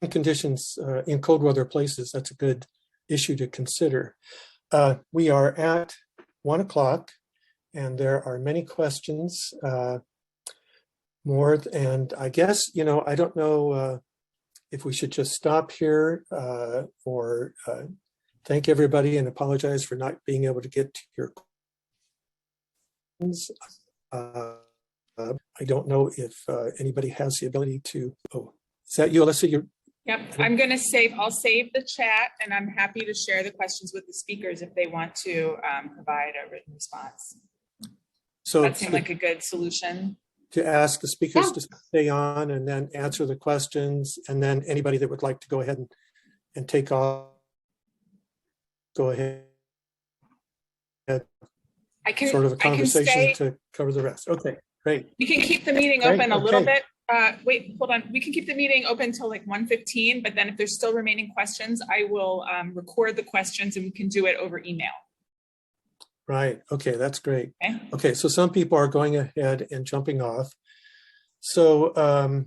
in conditions, in cold weather places, that's a good issue to consider. We are at 1 o'clock and there are many questions more. And I guess, I don't know if we should just stop here or thank everybody and apologize for not being able to get to your questions. I don't know if anybody has the ability to, is that you, Alyssa? Yep, I'll save the chat and I'm happy to share the questions with the speakers if they want to provide a written response. So that seemed like a good solution. To ask the speakers to stay on and then answer the questions, and then anybody that would like to go ahead and take off, go ahead. I can sort of a conversation stay. To cover the rest. Okay, great. We can keep the meeting Great, open a little okay. bit. Wait, hold on. We can keep the meeting open until like 1:15, but then if there's still remaining questions, I will record the questions and we can do it over email. Right, okay, that's great. Okay. Okay, so some people are going ahead and jumping off. So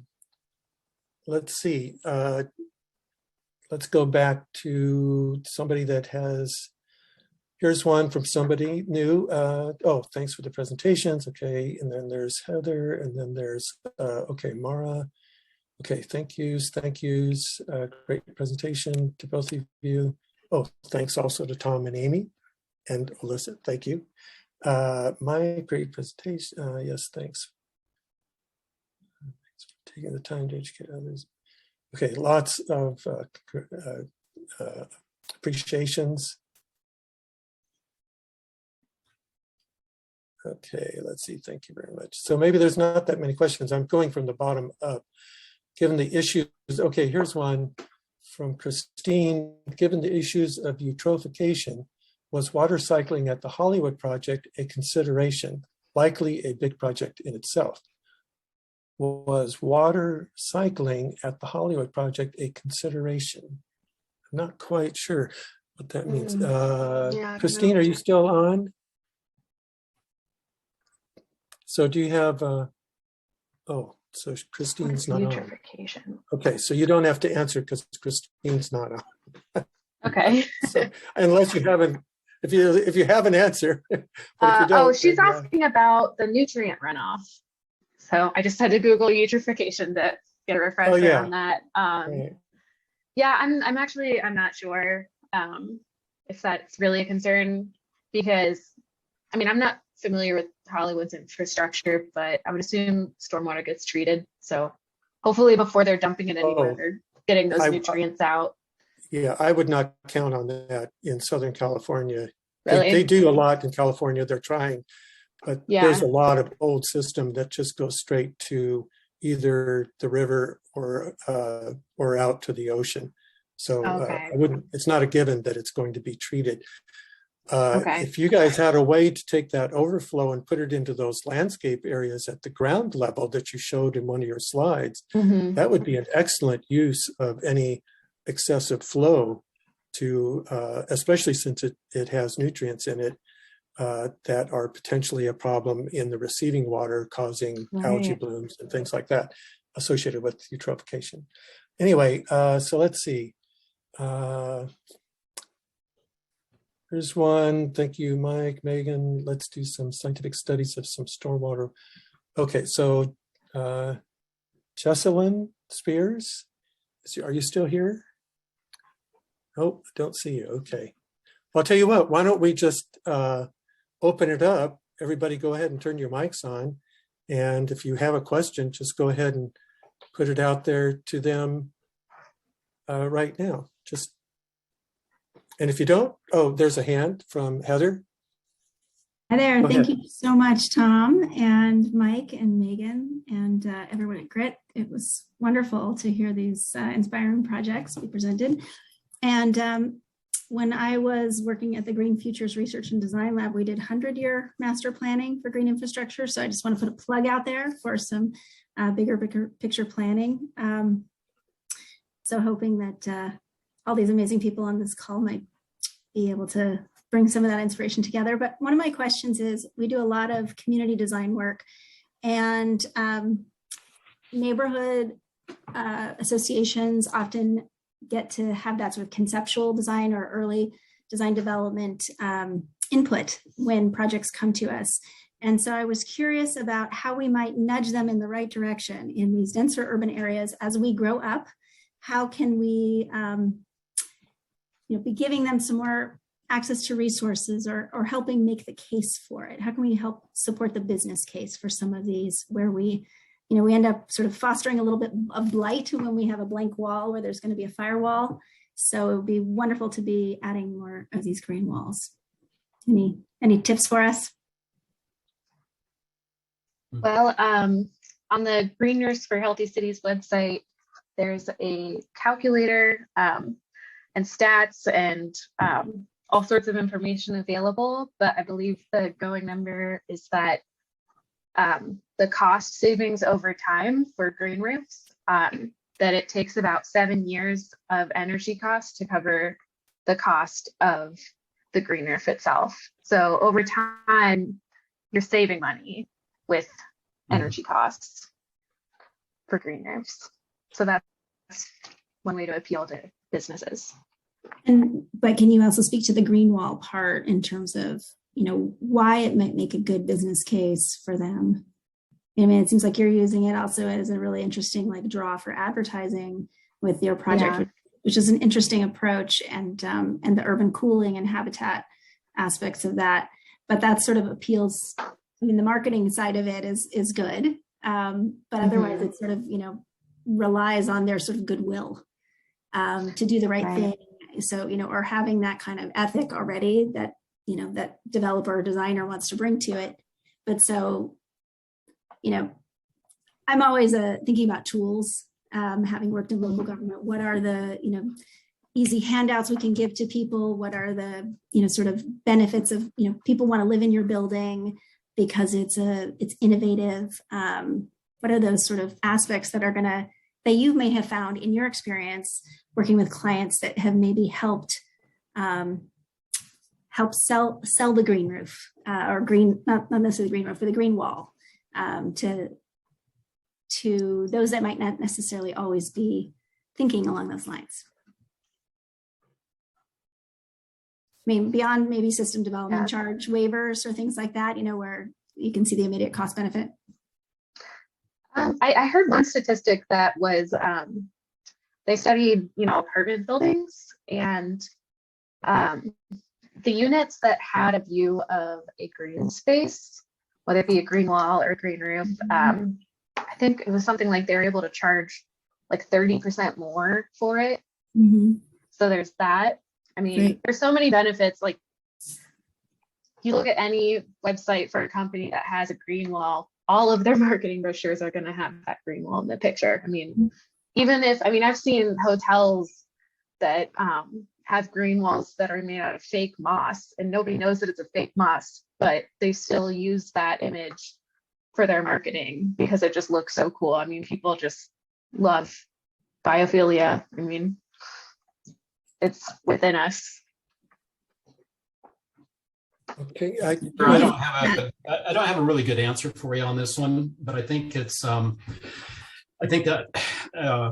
let's see. Let's go back to somebody that has, here's one from somebody new. Oh, thanks for the presentations. Okay, and then there's Heather, and then there's, okay, Mara. Okay, thank yous. Great presentation to both of you. Oh, thanks also to Tom and Amy. And Alyssa, thank you. My great presentation. Yes, thanks. Thanks for taking the time to educate others. Okay, lots of appreciations. Okay, let's see. Thank you very much. So maybe there's not that many questions. I'm going from the bottom up. Given the issues, okay, here's one from Christine. Given the issues of eutrophication, was water cycling at the Hollywood project a consideration, likely a big project in itself? Was water cycling at the Hollywood project a consideration? I'm not quite sure what that means. Christine, are you still on? So do you have, oh, so Christine's not on. Okay, so you don't have to answer because Christine's not on. Okay. So, unless you haven't, if you have an answer. Oh, she's asking about the nutrient runoff. So I just had to Google eutrophication to get a refresher on that. Right. Yeah, I'm not sure if that's really a concern, because I mean, I'm not familiar with Hollywood's infrastructure, but I would assume stormwater gets treated. So hopefully before they're dumping it anywhere, they're getting those nutrients out. Yeah, I would not count on that in Southern California. Really? They do a lot in California. They're trying, but there's a lot of old system that just goes straight to either the river or out to the ocean. So I wouldn't. It's not a given that it's going to be treated. If you guys had a way to take that overflow and put it into those landscape areas at the ground level that you showed in one of your slides, that would be an excellent use of any excessive flow to, especially since it has nutrients in it that are potentially a problem in the receiving water, causing algae blooms and things like that associated with eutrophication. Anyway, so let's see. Here's one. Thank you, Mike, Megan. Let's do some scientific studies of some stormwater. Okay, so Jesselyn Spears, are you still here? Oh, I don't see you. Okay. Well, I'll tell you what, why don't we just open it up. Everybody go ahead and turn your mics on. And if you have a question, just go ahead and put it out there to them right now. And if you don't, oh, there's a hand from Heather. Hi there. Go Thank ahead. you so much, Tom and Mike and Megan and everyone at GRIT. It was wonderful to hear these inspiring projects be presented. And when I was working at the Green Futures Research and Design Lab, we did 100-year master planning for green infrastructure. So I just want to put a plug out there for some bigger picture planning. So hoping that all these amazing people on this call might be able to bring some of that inspiration together. But one of my questions is, we do a lot of community design work, and neighborhood associations often get to have that sort of conceptual design or early design development input when projects come to us. And so I was curious about how we might nudge them in the right direction in these denser urban areas as we grow up. How can we be giving them some more access to resources or helping make the case for it? How can we help support the business case for some of these where we end up sort of fostering a little bit of blight when we have a blank wall where there's going to be a firewall? So it would be wonderful to be adding more of these green walls. Any tips for us? Well, on the Green Roofs for Healthy Cities website, there's a calculator and stats and all sorts of information available, but I believe the going number is that the cost savings over time for green roofs, that it takes about 7 years of energy costs to cover the cost of the green roof itself. So over time, you're saving money with energy costs for green roofs. So that's one way to appeal to businesses. But can you also speak to the green wall part in terms of, why it might make a good business case for them? I mean, it seems like you're using it also as a really interesting draw for advertising with your project, which is an interesting approach, and the urban cooling and habitat aspects of that. But that sort of appeals. I mean, the marketing side of it is good, but otherwise it sort of relies on their sort of goodwill to do the right thing. So, or having that kind of ethic already that, that developer or designer wants to bring to it. But so, I'm always thinking about tools, having worked in local government. What are the, easy handouts we can give to people? What are the, sort of benefits of, people want to live in your building because it's innovative? What are those sort of aspects that you may have found in your experience working with clients that have maybe helped sell the green roof or green, not necessarily the green roof, but the green wall to those that might not necessarily always be thinking along those lines? I mean, beyond maybe system development charge waivers or things like that, where you can see the immediate cost benefit. I heard one statistic that was they studied, apartment buildings, and the units that had a view of a green space, whether it be a green wall or a green roof, I think it was something like they were able to charge like 30% more for it. So there's that. I mean, there's so many benefits. Like, you look at any website for a company that has a green wall, all of their marketing brochures are going to have that green wall in the picture. I mean, I've seen hotels that have green walls that are made out of fake moss, and nobody knows that it's a fake moss, but they still use that image for their marketing because it just looks so cool. I mean, people just love biophilia. I mean, it's within us. Okay. I don't have a really good answer for you on this one, but I think I think that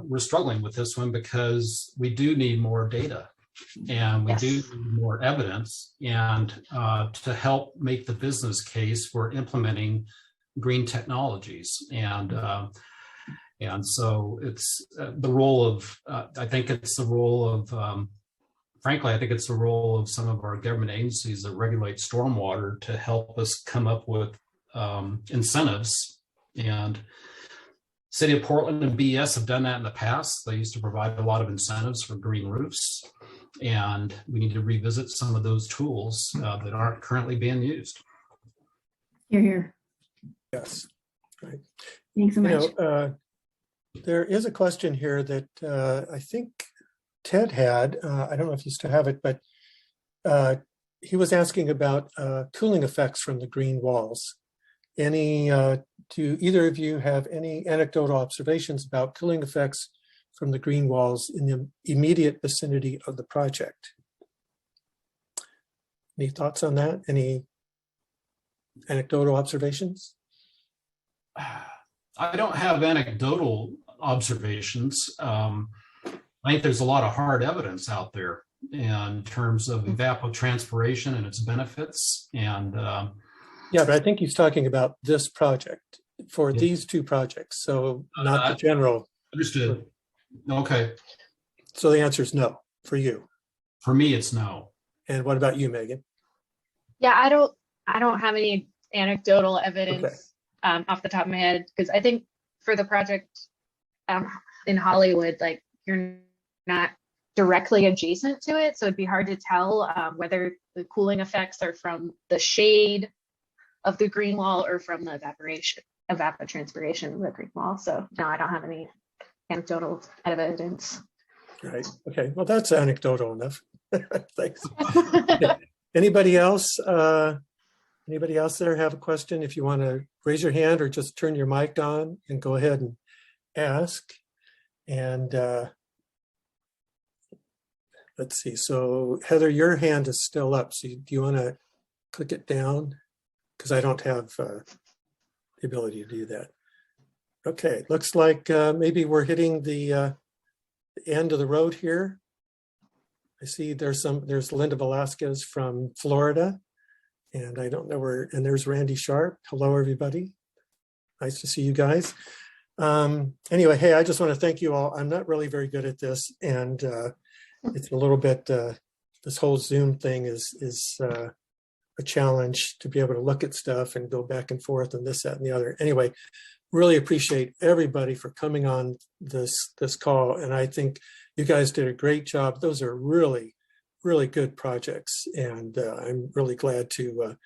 we're struggling with this one because we do need more data, and we do need more evidence, and to help make the business case for implementing green technologies. And so it's the role of, frankly, I think it's the role of some of our government agencies that regulate stormwater to help us come up with incentives. And City of Portland and BES have done that in the past. They used to provide a lot of incentives for green roofs, and we need to revisit some of those tools that aren't currently being used. Here, here. Yes. Right. Thanks so You much. know, there is a question here that I think Ted had. I don't know if you still have it, but he was asking about cooling effects from the green walls. Do either of you have any anecdotal observations about cooling effects from the green walls in the immediate vicinity of the project? Any thoughts on that? Any anecdotal observations? I don't have anecdotal observations. I think there's a lot of hard evidence out there in terms of evapotranspiration and its benefits. And Yeah, but I think he's talking about this project for Yeah. these two projects. So not the general. understood. Okay. So the answer is no for you. For me, it's no. And what about you, Megan? Yeah, I don't have any anecdotal evidence off the top of my head, because I think for the project in Hollywood, like you're not directly adjacent to it, so it'd be hard to tell whether the cooling effects are from the shade of the green wall or from the evapotranspiration of the green wall. So no, I don't have any anecdotal evidence. Right. Okay. Well, that's anecdotal enough. Thanks. Anybody else? Anybody else there have a question? If you want to raise your hand or just turn your mic on and go ahead and ask. And let's see. So Heather, your hand is still up. So do you want to click it down? Because I don't have the ability to do that. Okay. Looks like maybe we're hitting the end of the road here. I see there's Linda Velasquez from Florida, and I don't know where, and there's Randy Sharp. Hello, everybody. Nice to see you guys. Anyway, hey, I just want to thank you all. I'm not really very good at this, and it's a little bit, this whole Zoom thing is a challenge to be able to look at stuff and go back and forth and this, that, and the other. Anyway, really appreciate everybody for coming on this call, and I think you guys did a great job. Those are really, really good projects, and I'm really glad to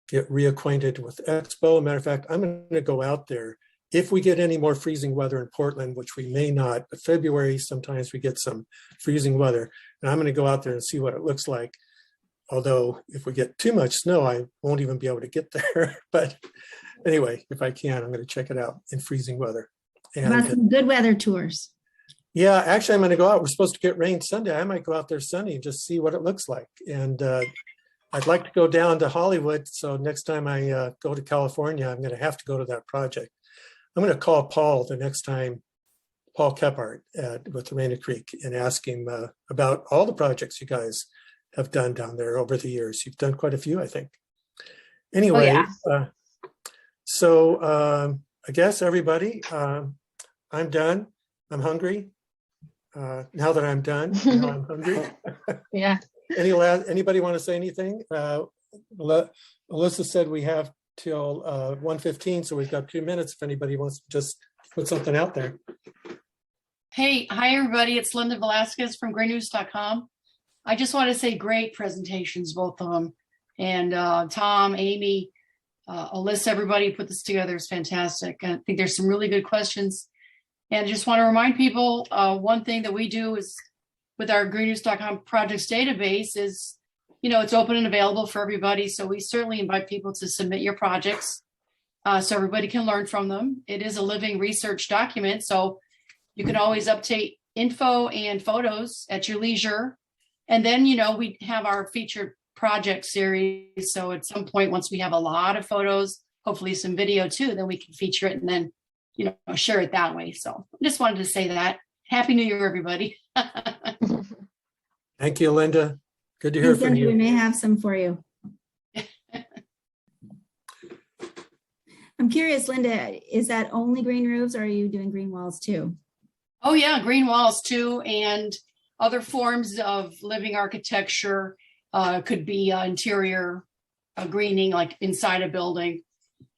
get reacquainted with Expo. As a matter of fact, I'm going to go out there if we get any more freezing weather in Portland, which we may not, but February, sometimes we get some freezing weather, and I'm going to go out there and see what it looks like. Although if we get too much snow, I won't even be able to get there. But anyway, if I can, I'm going to check it out in freezing weather. How about some good weather tours? Yeah, actually, I'm going to go out. We're supposed to get rain Sunday. I might go out there Sunday and just see what it looks like. And I'd like to go down to Hollywood. So next time I go to California, I'm going to have to go to that project. I'm going to call Paul the next time, Paul Kephart with Rainier Creek, and ask him about all the projects you guys have done down there over the years. You've done quite a few, I think. Anyway, so I guess everybody, I'm done. I'm hungry. Now that I'm done, now I'm hungry. Yeah. Anybody want to say anything? Alyssa said we have till 1:15, so we've got 2 minutes if anybody wants to just put something out there. Hey, hi everybody. It's Linda Velasquez from greennews.com. I just want to say great presentations, both of them. And Tom, Amy, Alyssa, everybody put this together is fantastic. I think there's some really good questions. And I just want to remind people, one thing that we do is with our greennews.com projects database is, you know, it's open and available for everybody. So we certainly invite people to submit your projects so everybody can learn from them. It is a living research document, so you can always update info and photos at your leisure. And then, you know, we have our featured project series. So at some point, once we have a lot of photos, hopefully some video too, then we can feature it and then, you know, share it that way. So I just wanted to say that. Happy New Year, everybody. Thank you, Linda. Good to hear from We you. may have some for you. I'm curious, Linda, is that only green roofs or are you doing green walls too? Oh yeah, green walls too, and other forms of living architecture. Could be interior greening, like inside a building.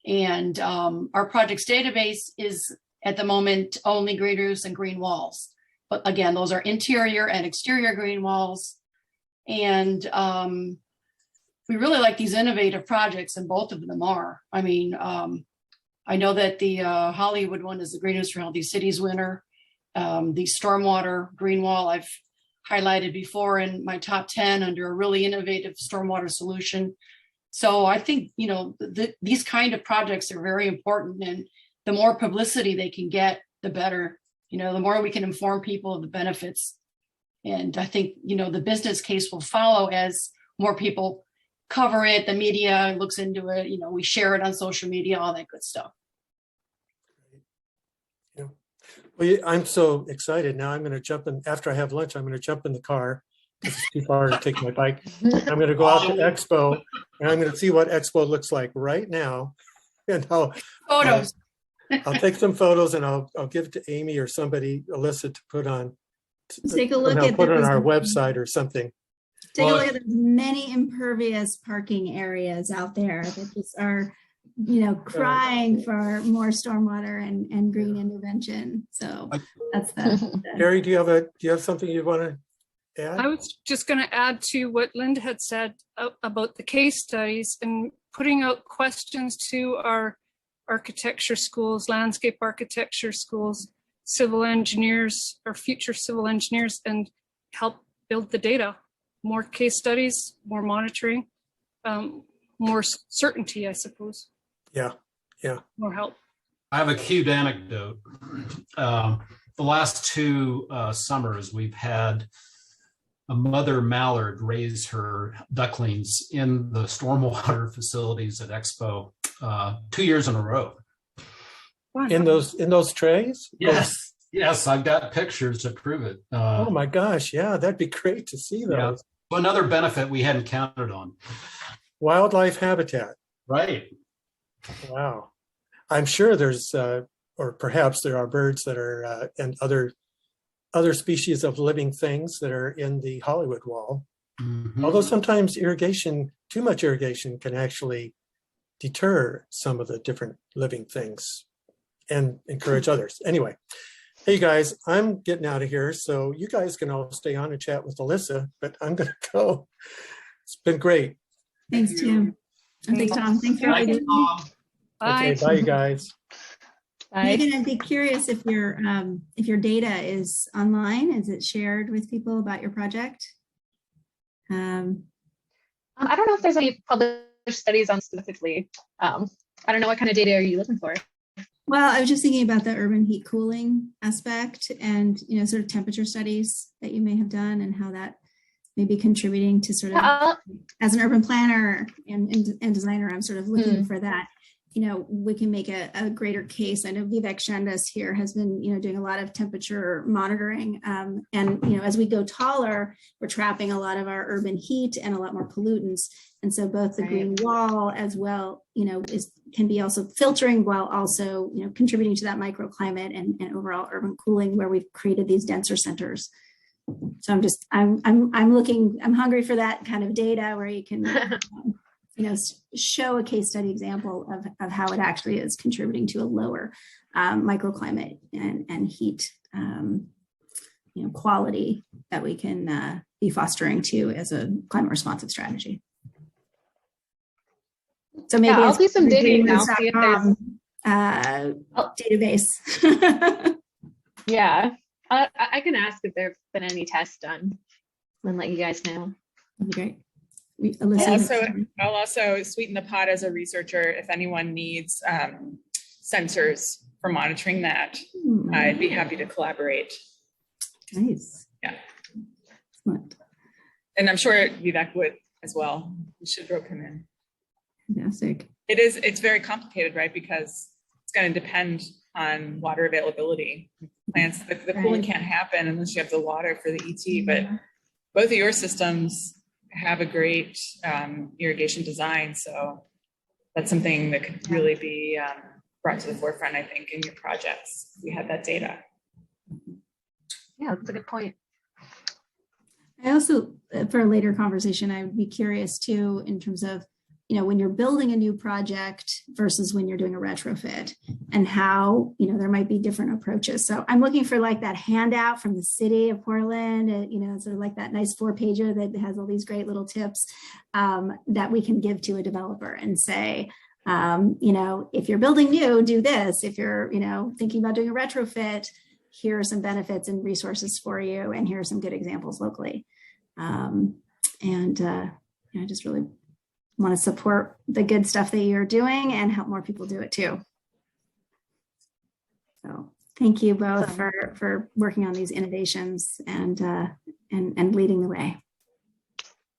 And our projects database is at the moment only green roofs and green walls. But again, those are interior and exterior green walls. And we really like these innovative projects, and both of them are. I mean, I know that the Hollywood one is the Green News for Healthy Cities winner. The stormwater green wall I've highlighted before in my top 10 under a really innovative stormwater solution. So I think, you know, these kind of projects are very important, and the more publicity they can get, the better. You know, the more we can inform people of the benefits. And I think, you know, the business case will follow as more people cover it, the media looks into it, you know, we share it on social media, all that good stuff. Yeah. Well, I'm so excited. Now I'm going to jump in after I have lunch. I'm going to jump in the car because it's too far to take my bike. I'm going to go out to Expo, and I'm going to see what Expo looks like right now. And Photos. I'll take some photos, and I'll give it to Amy or somebody, Alyssa, to put on. Take a look at put it on those. our website or something. Take a look at the many impervious parking areas out there that just are, you know, crying for more stormwater and green intervention. So that's the Gary, do you have something you want to add? I was just going to add to what Linda had said about the case studies and putting out questions to our architecture schools, landscape architecture schools, civil engineers, or future civil engineers, and help build the data. More case studies, more monitoring, more certainty, I suppose. Yeah. More help. I have a cute anecdote. The last 2 summers, we've had a mother mallard raise her ducklings in the stormwater facilities at Expo 2 years in a row. In those trays? Yes, I've got pictures to prove it. Oh my gosh, yeah, that'd be great to see those. Yeah. Another benefit we hadn't counted on. Wildlife habitat. Right. Wow. I'm sure there's, or perhaps there are birds that are, and other species of living things that are in the Hollywood wall. Mm-hmm. Although sometimes too much irrigation can actually deter some of the different living things and encourage others. Anyway, hey guys, I'm getting out of here. So you guys can all stay on and chat with Alyssa, but I'm going to go. It's been great. Thanks, Tim. And thanks, Tom. Thanks for Thank you, Tom. Okay, bye you guys. Megan, I'd be curious if your data is online. Is it shared with people about your project? I don't know if there's any published studies on specifically. I don't know, what kind of data are you looking for? Well, I was just thinking about the urban heat cooling aspect and, you know, sort of temperature studies that you may have done and how that may be contributing to sort of, as an urban planner and designer, I'm sort of looking for that. You know, we can make a greater case. I know Vivek Chandas here has been, you know, doing a lot of temperature monitoring. And, you know, as we go taller, we're trapping a lot of our urban heat and a lot more pollutants. And so both the green wall as well, you know, can be also filtering while also, you know, contributing to that microclimate and overall urban cooling where we've created these denser centers. So I'm hungry for that kind of data where you can, you know, show a case study example of how it actually is contributing to a lower microclimate and heat, you know, quality that we can be fostering to as a climate responsive strategy. So maybe I'll do some digging. I'll see if there's database. Yeah, I can ask if there have been any tests done and let you guys know. That'd be great. I'll also sweeten the pot as a researcher if anyone needs sensors for monitoring that. I'd be happy to collaborate. Nice. Yeah. Excellent. And I'm sure Vivek would as well. We should rope him in. Fantastic. It's very complicated, right? Because it's going to depend on water availability. Plants, the cooling can't happen unless you have the water for the ET, but both of your systems have a great irrigation design. So that's something that could really be brought to the forefront, I think, in your projects. We have that data. Yeah, that's a good point. I also, for a later conversation, I would be curious too, in terms of when you're building a new project versus when you're doing a retrofit, and how, there might be different approaches. So I'm looking for like that handout from the city of Portland, sort of like that nice 4-pager that has all these great little tips that we can give to a developer and say, if you're building new, do this. If you're, thinking about doing a retrofit, here are some benefits and resources for you. And here are some good examples locally. I just really want to support the good stuff that you're doing and help more people do it too. So thank you both for working on these innovations and leading the way.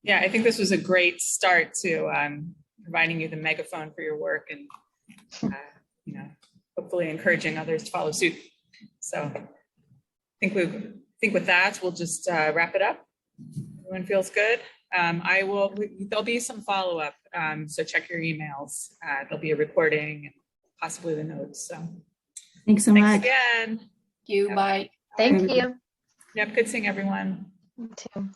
Yeah, I think this was a great start to providing you the megaphone for your work, and hopefully encouraging others to follow suit. So I think with that, we'll just wrap it up. Everyone feels good. There'll be some follow-up, so check your emails. There'll be a recording and possibly the notes. So thanks so much again. Thank you. Bye. Thank you. Yep, good seeing everyone. You too.